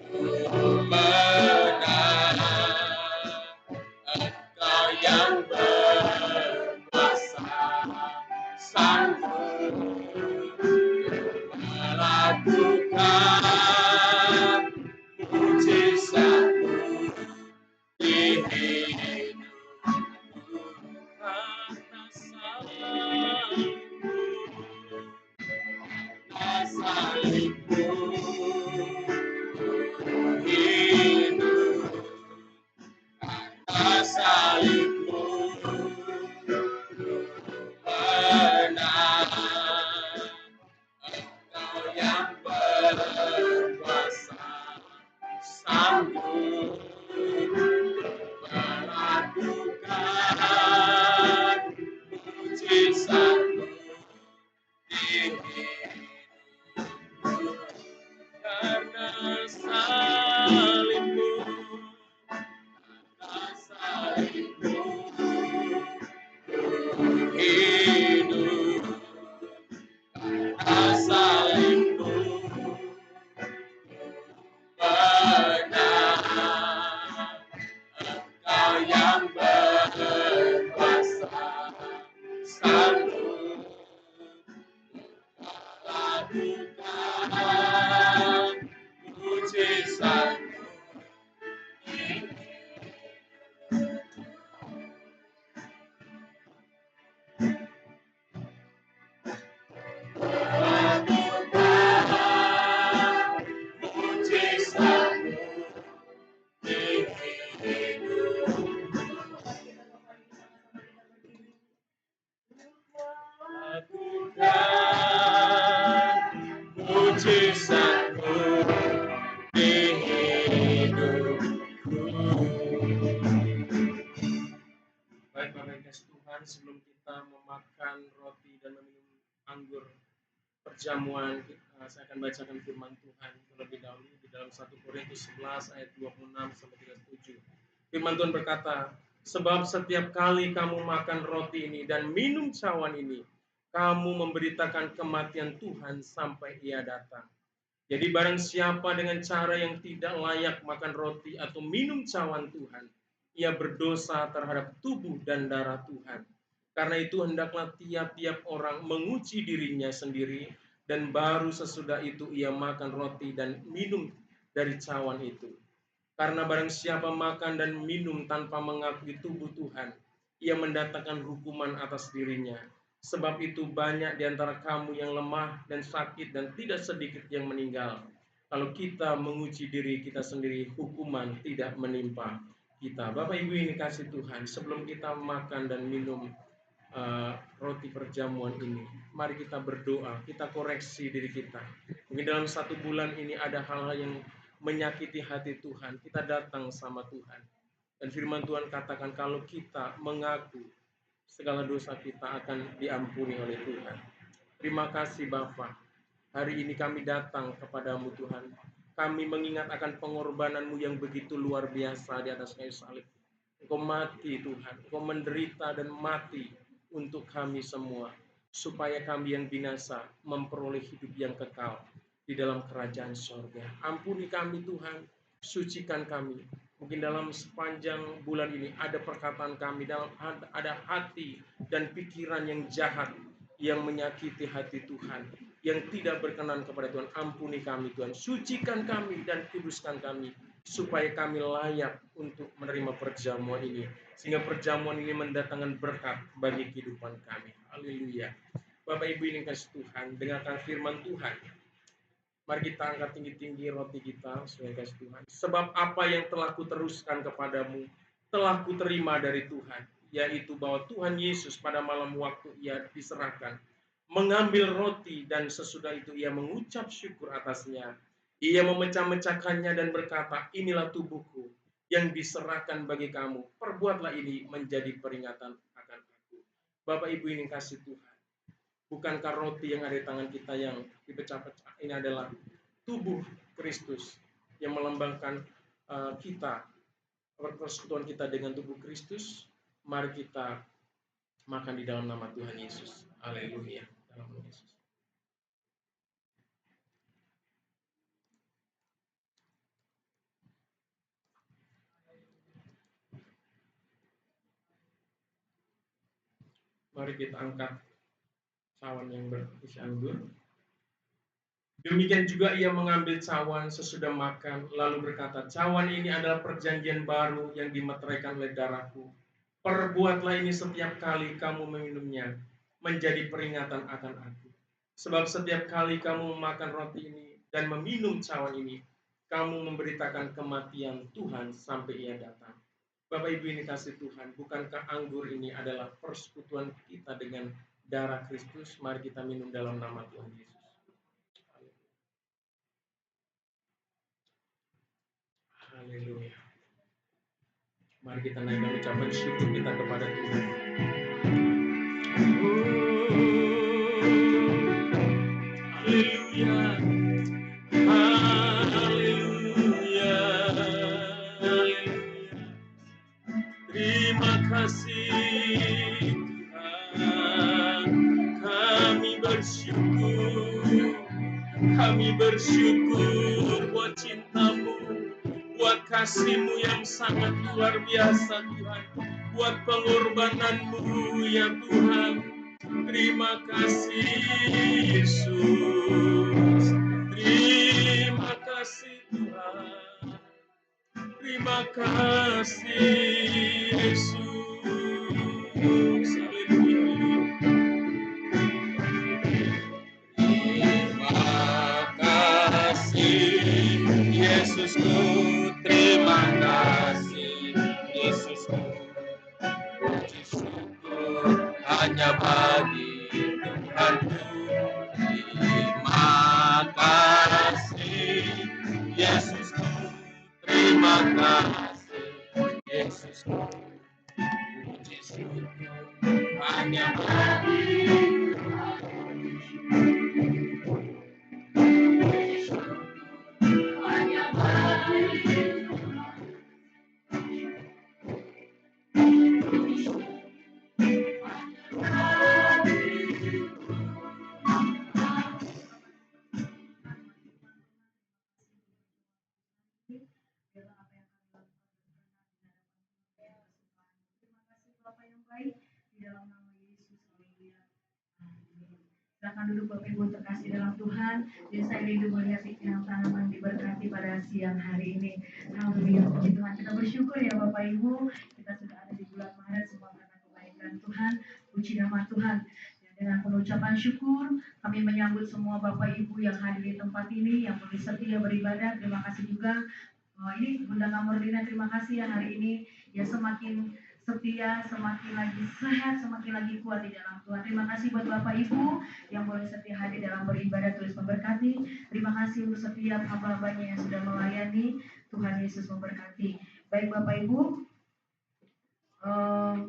ku menang. Engkau yang berkuasa, sanggup melakukan mujizat-Mu di hidupku. Karena salibmu, ku hidup. Karena salibmu, menang. Engkau yang berkuasa, sanggup melakukan mujizat-Mu di hidupku. Karena salibmu, ku hidup. Karena salibmu, menang. Engkau yang berkuasa, sanggup melakukan mujizat-Mu. Mujizat-Mu di hidupku. Lakukan mujizat-Mu di hidupku. Baik, Bapak Ibu Tuhan, sebelum kita memakan roti dan meminum anggur perjamuan, saya akan bacakan firman Tuhan terlebih dahulu di dalam 1 Korintus 11 ayat 26 sampai 37. Firman Tuhan berkata, sebab setiap kali kamu makan roti ini dan minum cawan ini, kamu memberitakan kematian Tuhan sampai Ia datang. Jadi barang siapa dengan cara yang tidak layak makan roti atau minum cawan Tuhan, ia berdosa terhadap tubuh dan darah Tuhan. Karena itu hendaklah tiap-tiap orang menguji dirinya sendiri, dan baru sesudah itu ia makan roti dan minum dari cawan itu. Karena barang siapa makan dan minum tanpa mengakui tubuh Tuhan, ia mendatangkan hukuman atas dirinya. Sebab itu banyak di antara kamu yang lemah dan sakit dan tidak sedikit yang meninggal. Kalau kita menguji diri kita sendiri, hukuman tidak menimpa kita. Bapak Ibu ini kasih Tuhan, sebelum kita makan dan minum roti perjamuan ini, mari kita berdoa, kita koreksi diri kita. Mungkin dalam 1 bulan ini ada hal-hal yang menyakiti hati Tuhan, kita datang sama Tuhan. Dan firman Tuhan katakan kalau kita mengaku segala dosa kita akan diampuni oleh Tuhan. Terima kasih Bapa. Hari ini kami datang kepadamu Tuhan. Kami mengingat akan pengorbananmu yang begitu luar biasa di atas kayu salib. Engkau mati Tuhan, Engkau menderita dan mati untuk kami semua. Supaya kami yang binasa memperoleh hidup yang kekal di dalam kerajaan sorga. Ampuni kami Tuhan, sucikan kami. Mungkin dalam sepanjang bulan ini ada perkataan kami, ada hati dan pikiran yang jahat, yang menyakiti hati Tuhan, yang tidak berkenan kepada Tuhan. Ampuni kami Tuhan, sucikan kami dan kuduskan kami, supaya kami layak untuk menerima perjamuan ini. Sehingga perjamuan ini mendatangkan berkat bagi kehidupan kami. Haleluya. Bapak Ibu ini kasih Tuhan, dengarkan firman Tuhan. Mari kita angkat tinggi-tinggi roti kita, sebagai kasih Tuhan. Sebab apa yang telah kuteruskan kepadamu, telah kuterima dari Tuhan, yaitu bahwa Tuhan Yesus pada malam waktu ia diserahkan, mengambil roti dan sesudah itu ia mengucap syukur atasnya. Ia memecah-mecahkannya dan berkata, inilah tubuhku yang diserahkan bagi kamu. Perbuatlah ini menjadi peringatan akan aku. Bapak Ibu ini kasih Tuhan. Bukankah roti yang ada di tangan kita yang dipecah-pecah ini adalah tubuh Kristus yang melambangkan kita, persekutuan kita dengan tubuh Kristus. Mari kita makan di dalam nama Tuhan Yesus. Haleluya. Dalam nama Yesus. Mari kita angkat cawan yang berisi anggur. Demikian juga ia mengambil cawan sesudah makan, lalu berkata, cawan ini adalah perjanjian baru yang dimeteraikan oleh darahku. Perbuatlah ini setiap kali kamu meminumnya, menjadi peringatan akan aku. Sebab setiap kali kamu memakan roti ini dan meminum cawan ini, kamu memberitakan kematian Tuhan sampai ia datang. Bapak Ibu ini kasih Tuhan, bukankah anggur ini adalah persekutuan kita dengan darah Kristus? Mari kita minum dalam nama Tuhan Yesus. Haleluya. Mari kita naikkan ucapan syukur kita kepada Tuhan. Haleluya. Haleluya. Haleluya. Terima kasih Tuhan. Kami bersyukur. Kami bersyukur buat cinta-Mu, buat kasih-Mu yang sangat luar biasa Tuhan, buat pengorbanan-Mu ya Tuhan. Terima kasih Yesus, terima kasih Tuhan, terima kasih Yesus. Haleluya. Yesusku, terima kasih Yesusku, puji syukur hanya bagi Tuhanku. Terima kasih Yesusku, terima kasih Yesusku, puji syukur hanya bagi biarlah apa yang kami lakukan berkenan di hadapan Tuhan. Terima kasih Bapa yang baik, di dalam nama Yesus, haleluya. Amin. Silakan duduk Bapak Ibu terkasih dalam Tuhan. Jadi saya rindu melihat pikiran tanaman diberkati pada siang hari ini. Haleluya, puji Tuhan. Kita bersyukur ya Bapak Ibu, kita sudah ada di bulan Maret semua karena kebaikan Tuhan. Puji nama Tuhan. Ya, dengan pengucapan syukur, kami menyambut semua Bapak Ibu yang hadir di tempat ini, yang boleh setia beribadah. Terima kasih juga. Ini Bunda Kamordina, terima kasih ya hari ini. Ya semakin setia, semakin lagi sehat, semakin lagi kuat di dalam Tuhan. Terima kasih buat Bapak Ibu yang boleh setia hadir dalam beribadah, tulis memberkati. Terima kasih untuk setiap hamba-hambanya yang sudah melayani. Tuhan Yesus memberkati. Baik Bapak Ibu,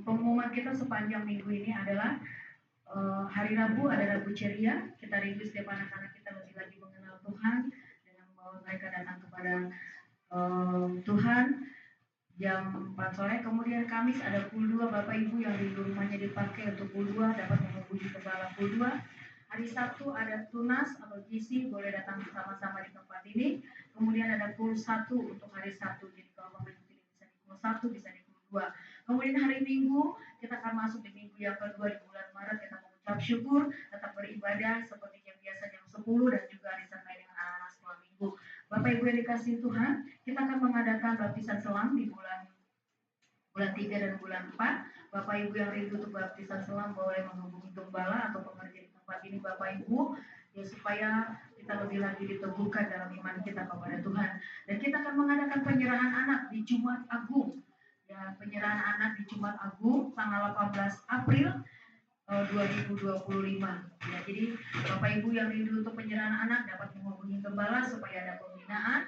pengumuman kita sepanjang minggu ini adalah hari Rabu ada Rabu Ceria. Kita rindu setiap anak-anak kita lebih lagi mengenal Tuhan dengan membawa mereka datang kepada Tuhan jam 4 sore. Kemudian Kamis ada pool 2, Bapak Ibu yang di rumahnya dipakai untuk pool 2 dapat menghubungi kepala pool 2. Hari Sabtu ada tunas atau GC, boleh datang bersama-sama di tempat ini. Kemudian ada pool 1 untuk hari Sabtu, jadi kalau Bapak Ibu tidak bisa di pool 1 bisa di pool 2. Kemudian hari Minggu kita akan masuk di minggu yang kedua di bulan Maret. Kita mengucap syukur, tetap beribadah seperti yang biasa jam 10 dan juga disertai dengan anak-anak sekolah minggu. Bapak Ibu yang dikasihi Tuhan, kita akan mengadakan baptisan selam di bulan 3 dan bulan 4. Bapak Ibu yang rindu untuk baptisan selam boleh menghubungi gembala atau pengerja di tempat ini Bapak Ibu, ya supaya kita lebih lagi diteguhkan dalam iman kita kepada Tuhan. Dan kita akan mengadakan penyerahan anak di Jumat Agung. Ya, penyerahan anak di Jumat Agung tanggal 18 April 2025. Ya, jadi Bapak Ibu yang rindu untuk penyerahan anak dapat menghubungi gembala supaya ada pembinaan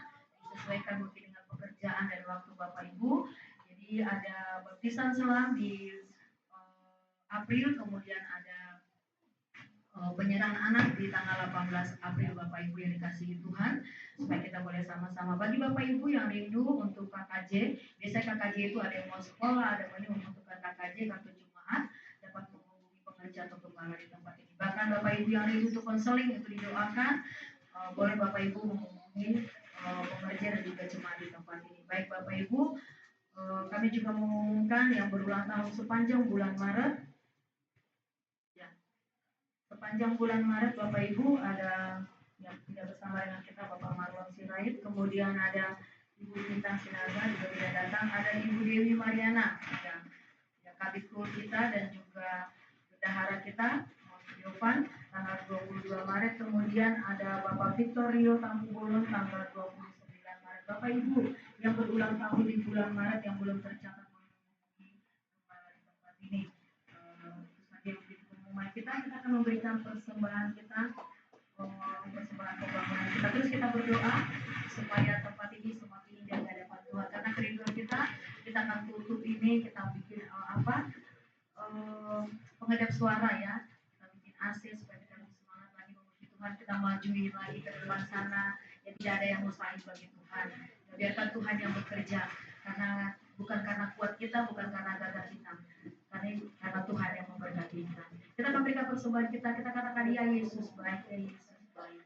disesuaikan mungkin dengan pekerjaan dan waktu Bapak Ibu. Jadi ada baptisan selam di April, kemudian ada penyerahan anak di tanggal 18 April Bapak Ibu yang dikasihi Tuhan, supaya kita boleh sama-sama. Bagi Bapak Ibu yang rindu untuk KKJ, biasanya KKJ itu ada yang mau sekolah, ada yang membutuhkan KKJ, kartu Jumat, dapat menghubungi pengerja atau gembala di tempat ini. Bahkan Bapak Ibu yang rindu untuk konseling itu didoakan, boleh Bapak Ibu menghubungi pengerja dan juga jemaat di tempat ini. Baik Bapak Ibu, kami juga mengumumkan yang berulang tahun sepanjang bulan Maret. Ya, sepanjang bulan Maret Bapak Ibu ada yang tidak bersama dengan kita Bapak Marlon Sirait, kemudian ada Ibu Bintang Sinaga juga tidak datang, ada Ibu Dewi Mariana, ya Kabikul kita dan juga bendahara kita Yovan tanggal 22 Maret, kemudian ada Bapak Victorio Tampu Bolon tanggal 29 Maret. Bapak Ibu yang berulang tahun di bulan Maret yang belum tercatat menghubungi kepala di tempat ini, sebagai pengumuman kita akan memberikan persembahan kita, persembahan pembangunan kita. Terus kita berdoa supaya tempat ini semakin indah di hadapan Tuhan. Karena kerinduan kita akan tutup ini, kita bikin pengedap suara ya, kita bikin AC supaya kita lebih semangat lagi memuji Tuhan, kita majuin lagi ke depan sana. Ya tidak ada yang mustahil bagi Tuhan. Biarkan Tuhan yang bekerja, karena bukan karena kuat kita, bukan karena gagah kita, karena Tuhan yang memberkati kita. Kita akan berikan persembahan kita katakan ya Yesus baik, ya Yesus baik.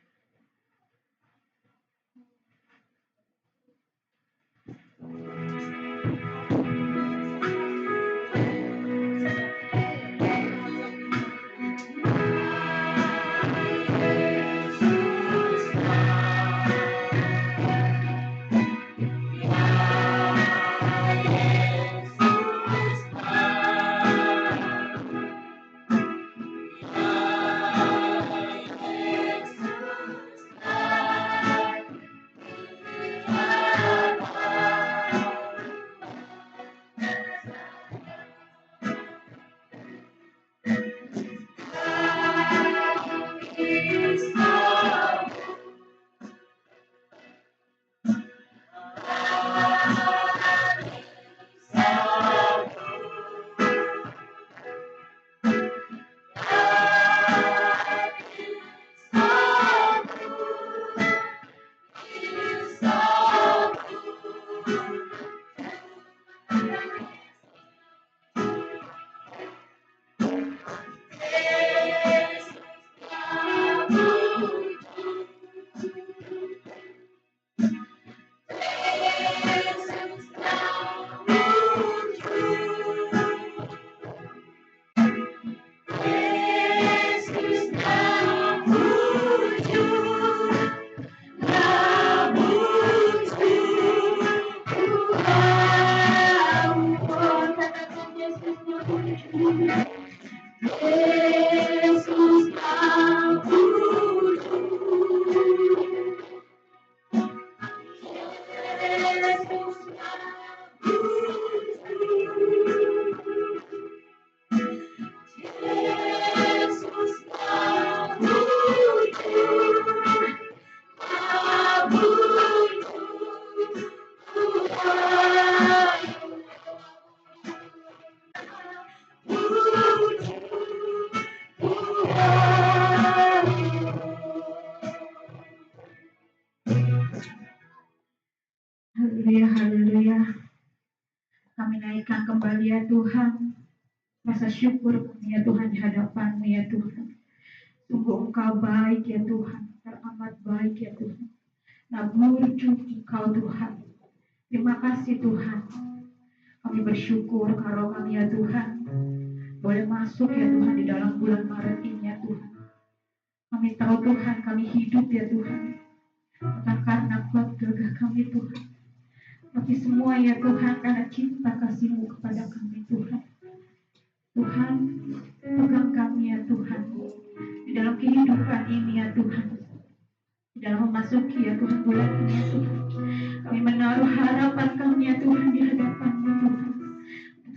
Haleluya, haleluya. Kami naikkan kembali ya Tuhan rasa syukur kami ya Tuhan di hadapan-Mu ya Tuhan. Sungguh Engkau baik ya Tuhan, teramat baik ya Tuhan. Nabujud Engkau Tuhan. Terima kasih Tuhan. Kami bersyukur kalau kami ya Tuhan boleh masuk ya Tuhan di dalam bulan Maret ini ya Tuhan. Kami tahu Tuhan kami hidup ya Tuhan, bukan karena kuat gagah kami Tuhan, tapi semua ya Tuhan karena cinta kasih-Mu kepada kami Tuhan. Tuhan, pegang kami ya Tuhan di dalam kehidupan ini ya Tuhan, di dalam memasuki ya Tuhan bulan ini ya Tuhan. Kami menaruh harapan kami ya Tuhan di hadapan-Mu Tuhan.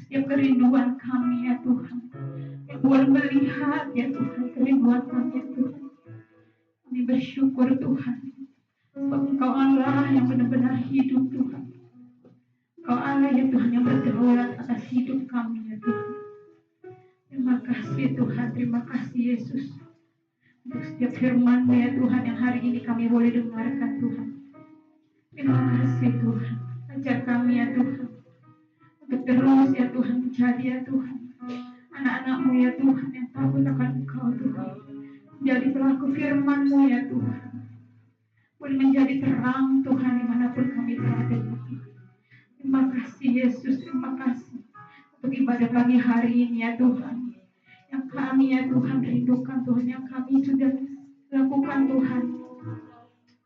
Setiap kerinduan kami ya Tuhan, yang boleh melihat ya Tuhan kerinduan kami ya Tuhan. Kami bersyukur Tuhan, sebab Engkau Allah yang benar-benar hidup Tuhan. Engkau Allah ya Tuhan yang berdaulat atas hidup kami ya Tuhan. Terima kasih Tuhan, terima kasih Yesus. Untuk setiap firman-Mu ya Tuhan yang hari ini kami boleh dengarkan Tuhan. Terima kasih Tuhan, ajar kami ya Tuhan. Untuk terus ya Tuhan menjadi ya Tuhan anak-anak-Mu ya Tuhan yang takut akan Engkau Tuhan. Menjadi pelaku firman-Mu ya Tuhan. Boleh menjadi terang Tuhan dimanapun kami berada ya Tuhan. Terima kasih Yesus, terima kasih untuk ibadah pagi hari ini ya Tuhan. Yang kami ya Tuhan rindukan Tuhan, yang kami sudah lakukan Tuhan.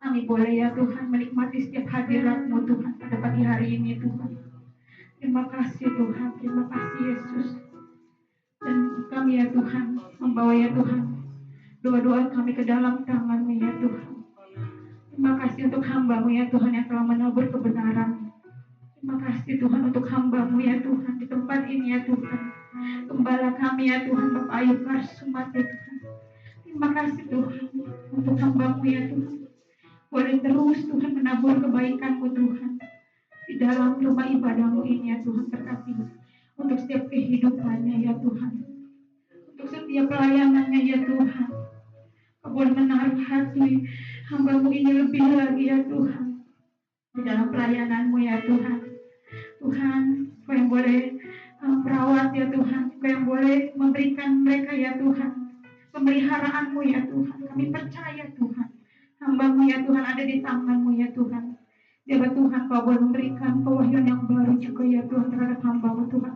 Kami boleh ya Tuhan menikmati setiap hadirat-Mu Tuhan pada pagi hari ini Tuhan. Terima kasih Tuhan, terima kasih Yesus. Dan kami ya Tuhan membawa ya Tuhan doa-doa kami ke dalam tangan-Mu ya Tuhan. Terima kasih untuk hamba-Mu ya Tuhan yang telah menabur kebenaran. Terima kasih Tuhan untuk hamba-Mu ya Tuhan di tempat ini ya Tuhan. Gembala kami ya Tuhan, Bapak Ayub Karsumat ya Tuhan. Terima kasih Tuhan untuk hamba-Mu ya Tuhan. Boleh terus Tuhan menabur kebaikan-Mu Tuhan di dalam rumah ibadah-Mu ini ya Tuhan. Berkati untuk setiap kehidupannya ya Tuhan, untuk setiap pelayanannya ya Tuhan. Kau boleh menaruh hati hamba-Mu ini lebih lagi ya Tuhan di dalam pelayanan-Mu ya Tuhan. Tuhan, Kau yang boleh merawat ya Tuhan, Kau yang boleh memberikan mereka ya Tuhan pemeliharaan-Mu ya Tuhan. Kami percaya Tuhan hamba-Mu ya Tuhan ada di tangan-Mu ya Tuhan. Biarlah Tuhan Kau boleh memberikan pewahyuan yang baru juga ya Tuhan terhadap hamba-Mu Tuhan.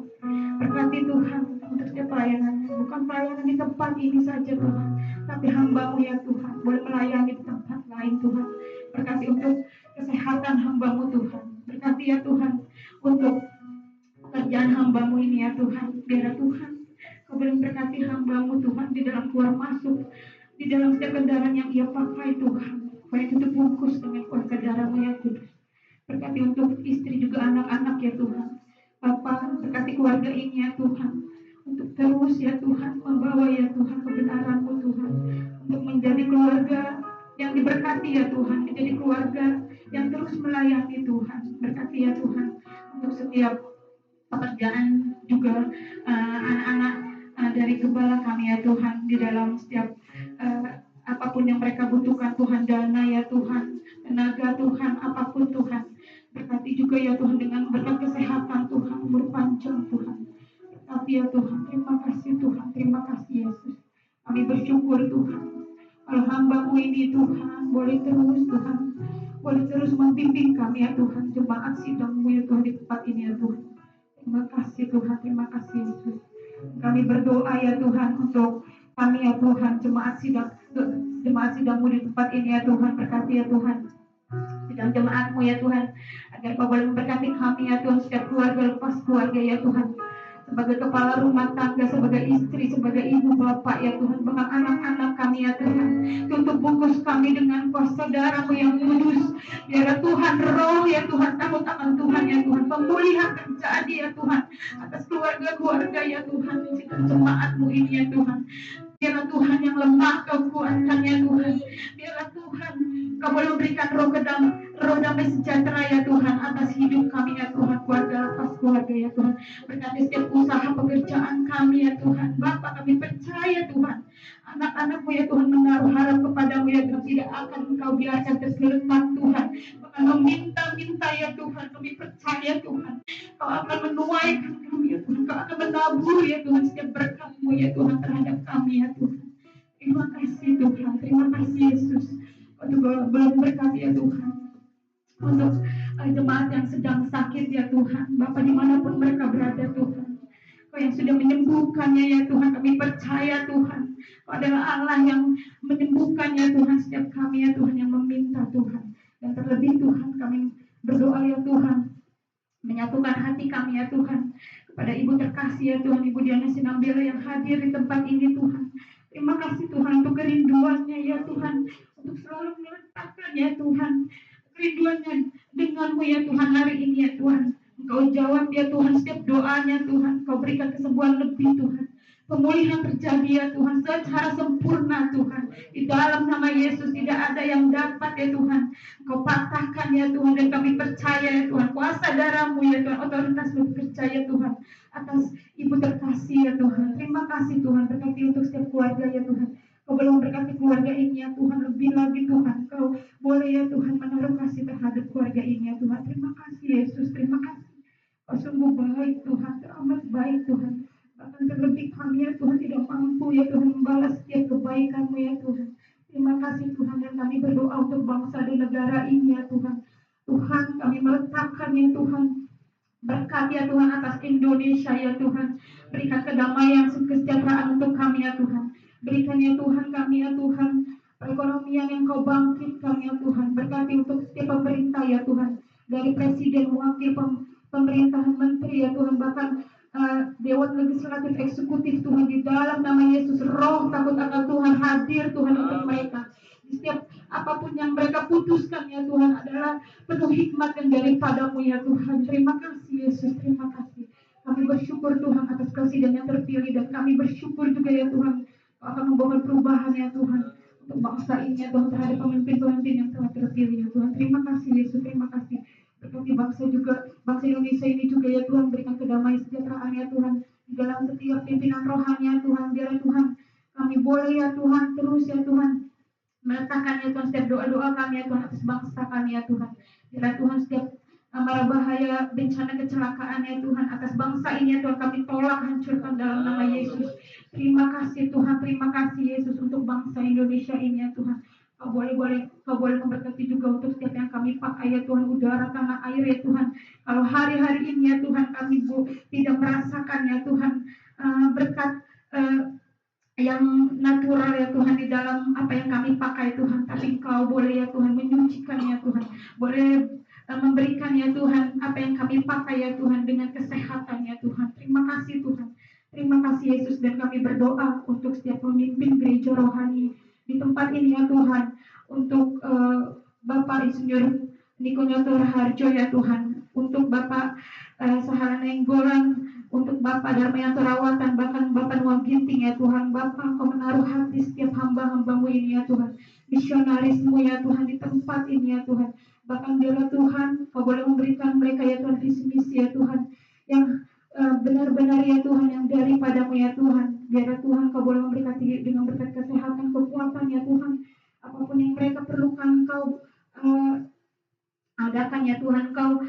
Berkati Tuhan untuk setiap pelayanan, bukan pelayanan di tempat ini saja Tuhan, tapi hamba-Mu ya Tuhan boleh melayani di tempat lain Tuhan. Berkati untuk kesehatan hamba-Mu Tuhan. Berkati ya Tuhan untuk pekerjaan hamba-Mu ini ya Tuhan. Biarlah Tuhan Kau boleh memberkati hamba-Mu Tuhan di dalam keluar masuk, di dalam setiap kendaraan yang ia pakai Tuhan. Kau yang tutup bungkus dengan kuat darah-Mu ya Tuhan. Berkati untuk istri juga anak-anak ya Tuhan. Bapa, berkati keluarga ini ya Tuhan. Untuk terus ya Tuhan membawa ya Tuhan kebenaran-Mu Tuhan. Untuk menjadi keluarga yang diberkati ya Tuhan. Menjadi keluarga yang terus melayani Tuhan. Berkati ya Tuhan untuk setiap pekerjaan juga anak-anak dari gembala kami ya Tuhan. Di dalam setiap apapun yang mereka butuhkan Tuhan, dana ya Tuhan, tenaga Tuhan, apapun Tuhan. Berkati juga ya Tuhan dengan berkat kesehatan Tuhan, umur panjang Tuhan. Berkati ya Tuhan, terima kasih Tuhan, terima kasih Yesus. Kami bersyukur Tuhan. Kalau hamba-Mu ini Tuhan, boleh terus Tuhan, boleh terus membimbing kami ya Tuhan, jemaat sidang-Mu ya Tuhan di tempat ini ya Tuhan. Terima kasih Tuhan, terima kasih Yesus. Kami berdoa ya Tuhan untuk kami ya Tuhan, jemaat sidang-Mu di tempat ini ya Tuhan. Berkati ya Tuhan sidang jemaat-Mu ya Tuhan, agar Kau boleh memberkati kami ya Tuhan, setiap keluarga lepas keluarga ya Tuhan, sebagai kepala rumah tangga, sebagai istri, sebagai ibu bapak ya Tuhan, bahkan anak-anak kami ya Tuhan. Tutup bungkus kami dengan kuasa darah-Mu yang kudus. Biarlah Tuhan roh ya Tuhan, takut akan Tuhan ya Tuhan, pemulihan terjadi ya Tuhan atas keluarga-keluarga ya Tuhan, sidang jemaat-Mu ini ya Tuhan. Biarlah Tuhan yang lemah Kau kuatkan ya Tuhan. Biarlah Tuhan Kau boleh memberikan roh damai sejahtera ya Tuhan atas hidup kami ya Tuhan, keluarga lepas keluarga ya Tuhan. Berkati setiap usaha pekerjaan kami ya Tuhan. Bapa, kami percaya Tuhan anak-anakmu ya Tuhan menaruh harap kepadamu ya Tuhan, tidak akan Engkau biarkan terseletak Tuhan. Bahkan meminta-minta ya Tuhan, kami percaya Tuhan, Kau akan menuaikan kami ya Tuhan, Kau akan menabur ya Tuhan setiap berkat-Mu ya Tuhan terhadap kami ya Tuhan. Terima kasih Tuhan, terima kasih Yesus untuk belum berkat ya Tuhan, untuk jemaat yang sedang sakit ya Tuhan, Bapak dimanapun mereka berada Tuhan, Kau yang sudah menyembuhkannya ya Tuhan, kami percaya Tuhan, Kau adalah Allah yang menyembuhkannya Tuhan, setiap kami ya Tuhan yang meminta Tuhan. Dan terlebih Tuhan kami berdoa ya Tuhan, menyatukan hati kami ya Tuhan kepada Ibu terkasih ya Tuhan, Ibu Diana Sinambela yang hadir di tempat ini Tuhan. Terima kasih Tuhan untuk kerinduannya ya Tuhan, untuk selalu meletakkan ya Tuhan kerinduannya denganmu ya Tuhan hari ini ya Tuhan. Engkau jawab ya Tuhan setiap doanya Tuhan, Kau berikan kesembuhan lebih Tuhan, pemulihan terjadi ya Tuhan secara sempurna Tuhan. Di dalam nama Yesus tidak ada yang dapat ya Tuhan Kau patahkan ya Tuhan, dan kami percaya ya Tuhan kuasa darah-Mu ya Tuhan, otoritas-Mu percaya Tuhan atas Ibu terkasih ya Tuhan. Terima kasih Tuhan, berkati untuk setiap keluarga ya Tuhan. Kau belum berkati keluarga ini ya Tuhan, lebih lagi Tuhan Kau boleh ya Tuhan menaruh kasih terhadap keluarga ini ya Tuhan. Terima kasih Yesus, terima kasih. Kau sungguh baik Tuhan, amat baik Tuhan. Bahkan terlebih kami ya Tuhan tidak mampu ya Tuhan membalas setiap kebaikan-Mu ya Tuhan. Terima kasih Tuhan, dan kami berdoa untuk bangsa dan negara ini ya Tuhan. Tuhan kami meletakkan ya Tuhan berkat ya Tuhan atas Indonesia ya Tuhan. Berikan kedamaian, kesejahteraan untuk kami ya Tuhan. Berikan ya Tuhan kami ya Tuhan perekonomian yang Kau bangkitkan ya Tuhan. Berkati untuk setiap pemerintah ya Tuhan, dari presiden, wakil pemerintahan, menteri ya Tuhan, bahkan Dewan Legislatif Eksekutif Tuhan, di dalam nama Yesus roh takut akan Tuhan hadir Tuhan untuk mereka. Di setiap apapun yang mereka putuskan ya Tuhan adalah penuh hikmat yang daripada-Mu ya Tuhan. Terima kasih Yesus, terima kasih. Kami bersyukur Tuhan atas presiden yang terpilih, dan kami bersyukur juga ya Tuhan Kau akan membawa perubahan ya Tuhan untuk bangsa ini ya Tuhan, terhadap pemimpin-pemimpin yang telah terpilih ya Tuhan. Terima kasih Yesus, terima kasih. Berkati bangsa juga, bangsa Indonesia ini juga ya Tuhan, berikan kedamaian kesejahteraan ya Tuhan di dalam setiap pimpinan rohani ya Tuhan. Biar Tuhan kami boleh ya Tuhan terus ya Tuhan meletakkan ya Tuhan setiap doa-doa kami ya Tuhan atas bangsa kami ya Tuhan. Biar Tuhan setiap mara bahaya, bencana, kecelakaan ya Tuhan atas bangsa ini ya Tuhan, kami tolak, hancurkan dalam nama Yesus. Terima kasih Tuhan, terima kasih Yesus untuk bangsa Indonesia ini ya Tuhan. Kau boleh memberkati juga untuk setiap yang kami pakai ya Tuhan, udara, tanah air ya Tuhan. Kalau hari-hari ini ya Tuhan kami tidak merasakan ya Tuhan berkat yang natural ya Tuhan di dalam apa yang kami pakai Tuhan, tapi Kau boleh ya Tuhan menyucikan ya Tuhan, boleh memberikan ya Tuhan apa yang kami pakai ya Tuhan dengan kesehatan ya Tuhan. Terima kasih Tuhan, terima kasih Yesus, dan kami berdoa untuk setiap pemimpin gereja rohani di tempat ini ya Tuhan, untuk Bapak Insinyur Niko Nyoto Raharjo ya Tuhan, untuk Bapak Sahala Nainggolan, untuk Bapak Darmayanto Rawatan, bahkan Bapak Noah Ginting ya Tuhan. Bapak Kau menaruh hati setiap hamba-hamba-Mu ini ya Tuhan, misionaris-Mu ya Tuhan di tempat ini ya Tuhan. Bahkan biarlah Tuhan Kau boleh memberikan mereka ya Tuhan visi misi ya Tuhan yang benar-benar ya Tuhan yang daripada-Mu ya Tuhan. Biarlah Tuhan Kau boleh memberkati dengan berkat kesehatan, kekuatan ya Tuhan. Apapun yang mereka perlukan Kau adakan ya Tuhan, Kau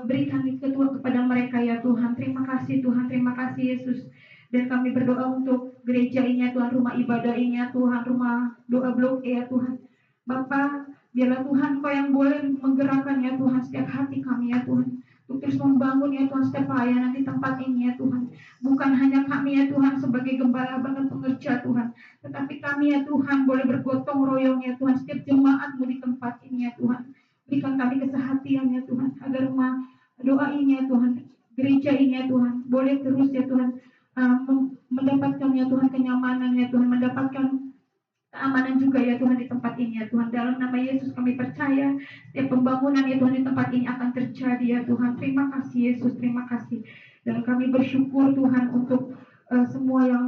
berikan itu kepada mereka ya Tuhan. Terima kasih Tuhan, terima kasih Yesus. Dan kami berdoa untuk gereja ini ya Tuhan, rumah ibadah ini ya Tuhan, rumah doa blok E ya Tuhan. Bapak, biarlah Tuhan Kau yang boleh menggerakkan ya Tuhan setiap hati kami ya Tuhan, untuk terus membangun ya Tuhan setiap pelayanan di tempat ini ya Tuhan. Bukan hanya kami ya Tuhan sebagai gembala bahkan pengerja Tuhan, tetapi kami ya Tuhan boleh bergotong royong ya Tuhan setiap jemaat-Mu di tempat ini ya Tuhan. Berikan kami kesehatan ya Tuhan, agar rumah doa ini ya Tuhan, gereja ini ya Tuhan, boleh terus ya Tuhan mendapatkan ya Tuhan kenyamanan ya Tuhan, mendapatkan keamanan juga ya Tuhan di tempat ini ya Tuhan. Dalam nama Yesus kami percaya setiap pembangunan ya Tuhan di tempat ini akan terjadi ya Tuhan. Terima kasih Yesus, terima kasih. Dan kami bersyukur Tuhan untuk semua yang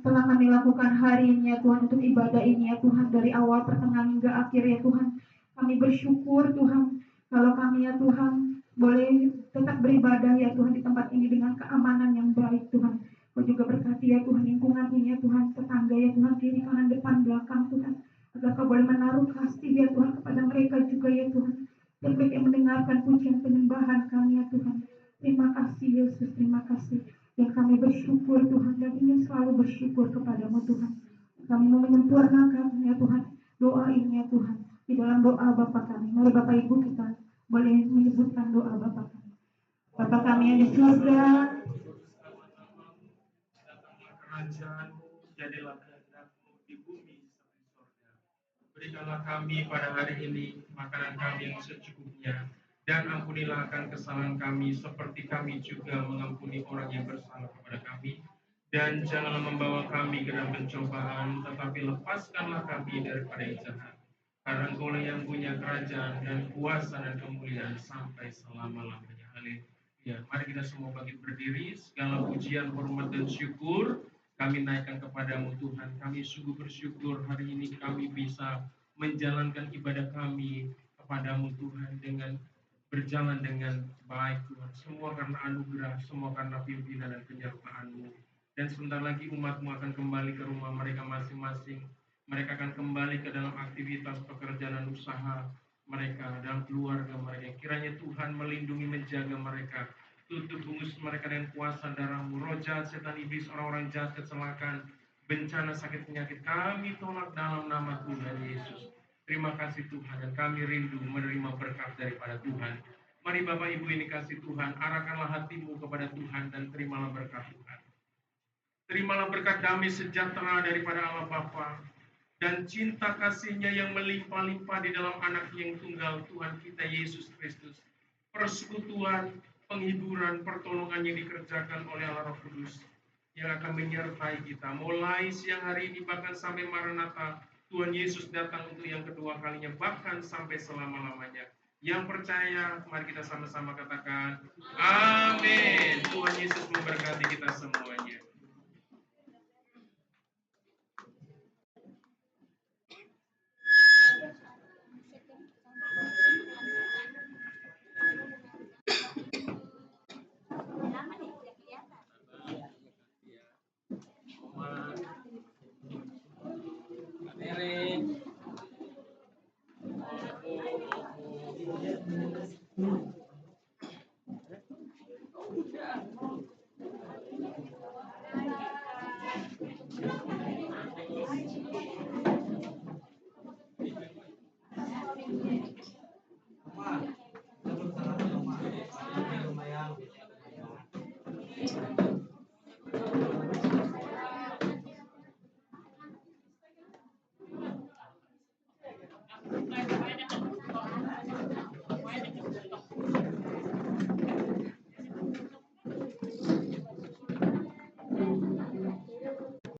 telah kami lakukan hari ini ya Tuhan, untuk ibadah ini ya Tuhan, dari awal pertengahan hingga akhir ya Tuhan. Kami bersyukur Tuhan kalau kami ya Tuhan boleh tetap beribadah ya Tuhan di tempat ini dengan keamanan yang baik Tuhan. Kau juga berkati ya Tuhan lingkungan ini ya Tuhan, tetangga ya Tuhan, kiri kanan depan belakang Tuhan, agar Kau boleh menaruh kasih ya Tuhan kepada mereka juga ya Tuhan, dan mereka yang mendengarkan pujian penyembahan kami ya Tuhan. Terima kasih Yesus, terima kasih. Dan kami bersyukur Tuhan, dan ingin selalu bersyukur kepadamu Tuhan. Kami mau menyempurnakan ya Tuhan doa ini ya Tuhan, di dalam doa Bapa kami. Mari Bapak Ibu kita boleh menyebutkan doa Bapa kami. Bapa kami yang di surga, Kerajaanmu, jadilah kehendak-Mu di bumi seperti surga. Berikanlah kami pada hari ini makanan kami yang secukupnya, dan ampunilah akan kesalahan kami seperti kami juga mengampuni orang yang bersalah kepada kami. Dan janganlah membawa kami ke dalam pencobaan, tetapi lepaskanlah kami daripada yang jahat. Karena Engkau yang punya kerajaan dan kuasa dan kemuliaan sampai selama-lamanya. Haleluya. Mari kita semua bangkit berdiri. Segala pujian, hormat, dan syukur kami naikkan kepadamu Tuhan. Kami sungguh bersyukur hari ini kami bisa menjalankan ibadah kami kepadamu Tuhan dengan berjalan dengan baik Tuhan. Semua karena anugerah, semua karena pimpinan dan penyertaan-Mu. Dan sebentar lagi umat-Mu akan kembali ke rumah mereka masing-masing. Mereka akan kembali ke dalam aktivitas pekerjaan dan usaha mereka, dalam keluarga mereka. Kiranya Tuhan melindungi, menjaga mereka. Tutup bungus mereka dengan kuasa darah-Mu. Roh jahat, setan iblis, orang-orang jahat, kecelakaan, bencana, sakit, penyakit, kami tolak dalam nama Tuhan Yesus. Terima kasih Tuhan, dan kami rindu menerima berkat daripada Tuhan. Mari Bapak Ibu ini kasih Tuhan, arahkanlah hatimu kepada Tuhan dan terimalah berkat Tuhan. Terimalah berkat damai sejahtera daripada Allah Bapa dan cinta kasih-Nya yang melimpah-limpah di dalam anak yang tunggal Tuhan kita Yesus Kristus. Persekutuan, penghiburan, pertolongan yang dikerjakan oleh Allah Roh Kudus yang akan menyertai kita mulai siang hari ini bahkan sampai Maranatha. Tuhan Yesus datang untuk yang kedua kalinya bahkan sampai selama-lamanya. Yang percaya, mari kita sama-sama katakan amin. Tuhan Yesus memberkati kita semuanya.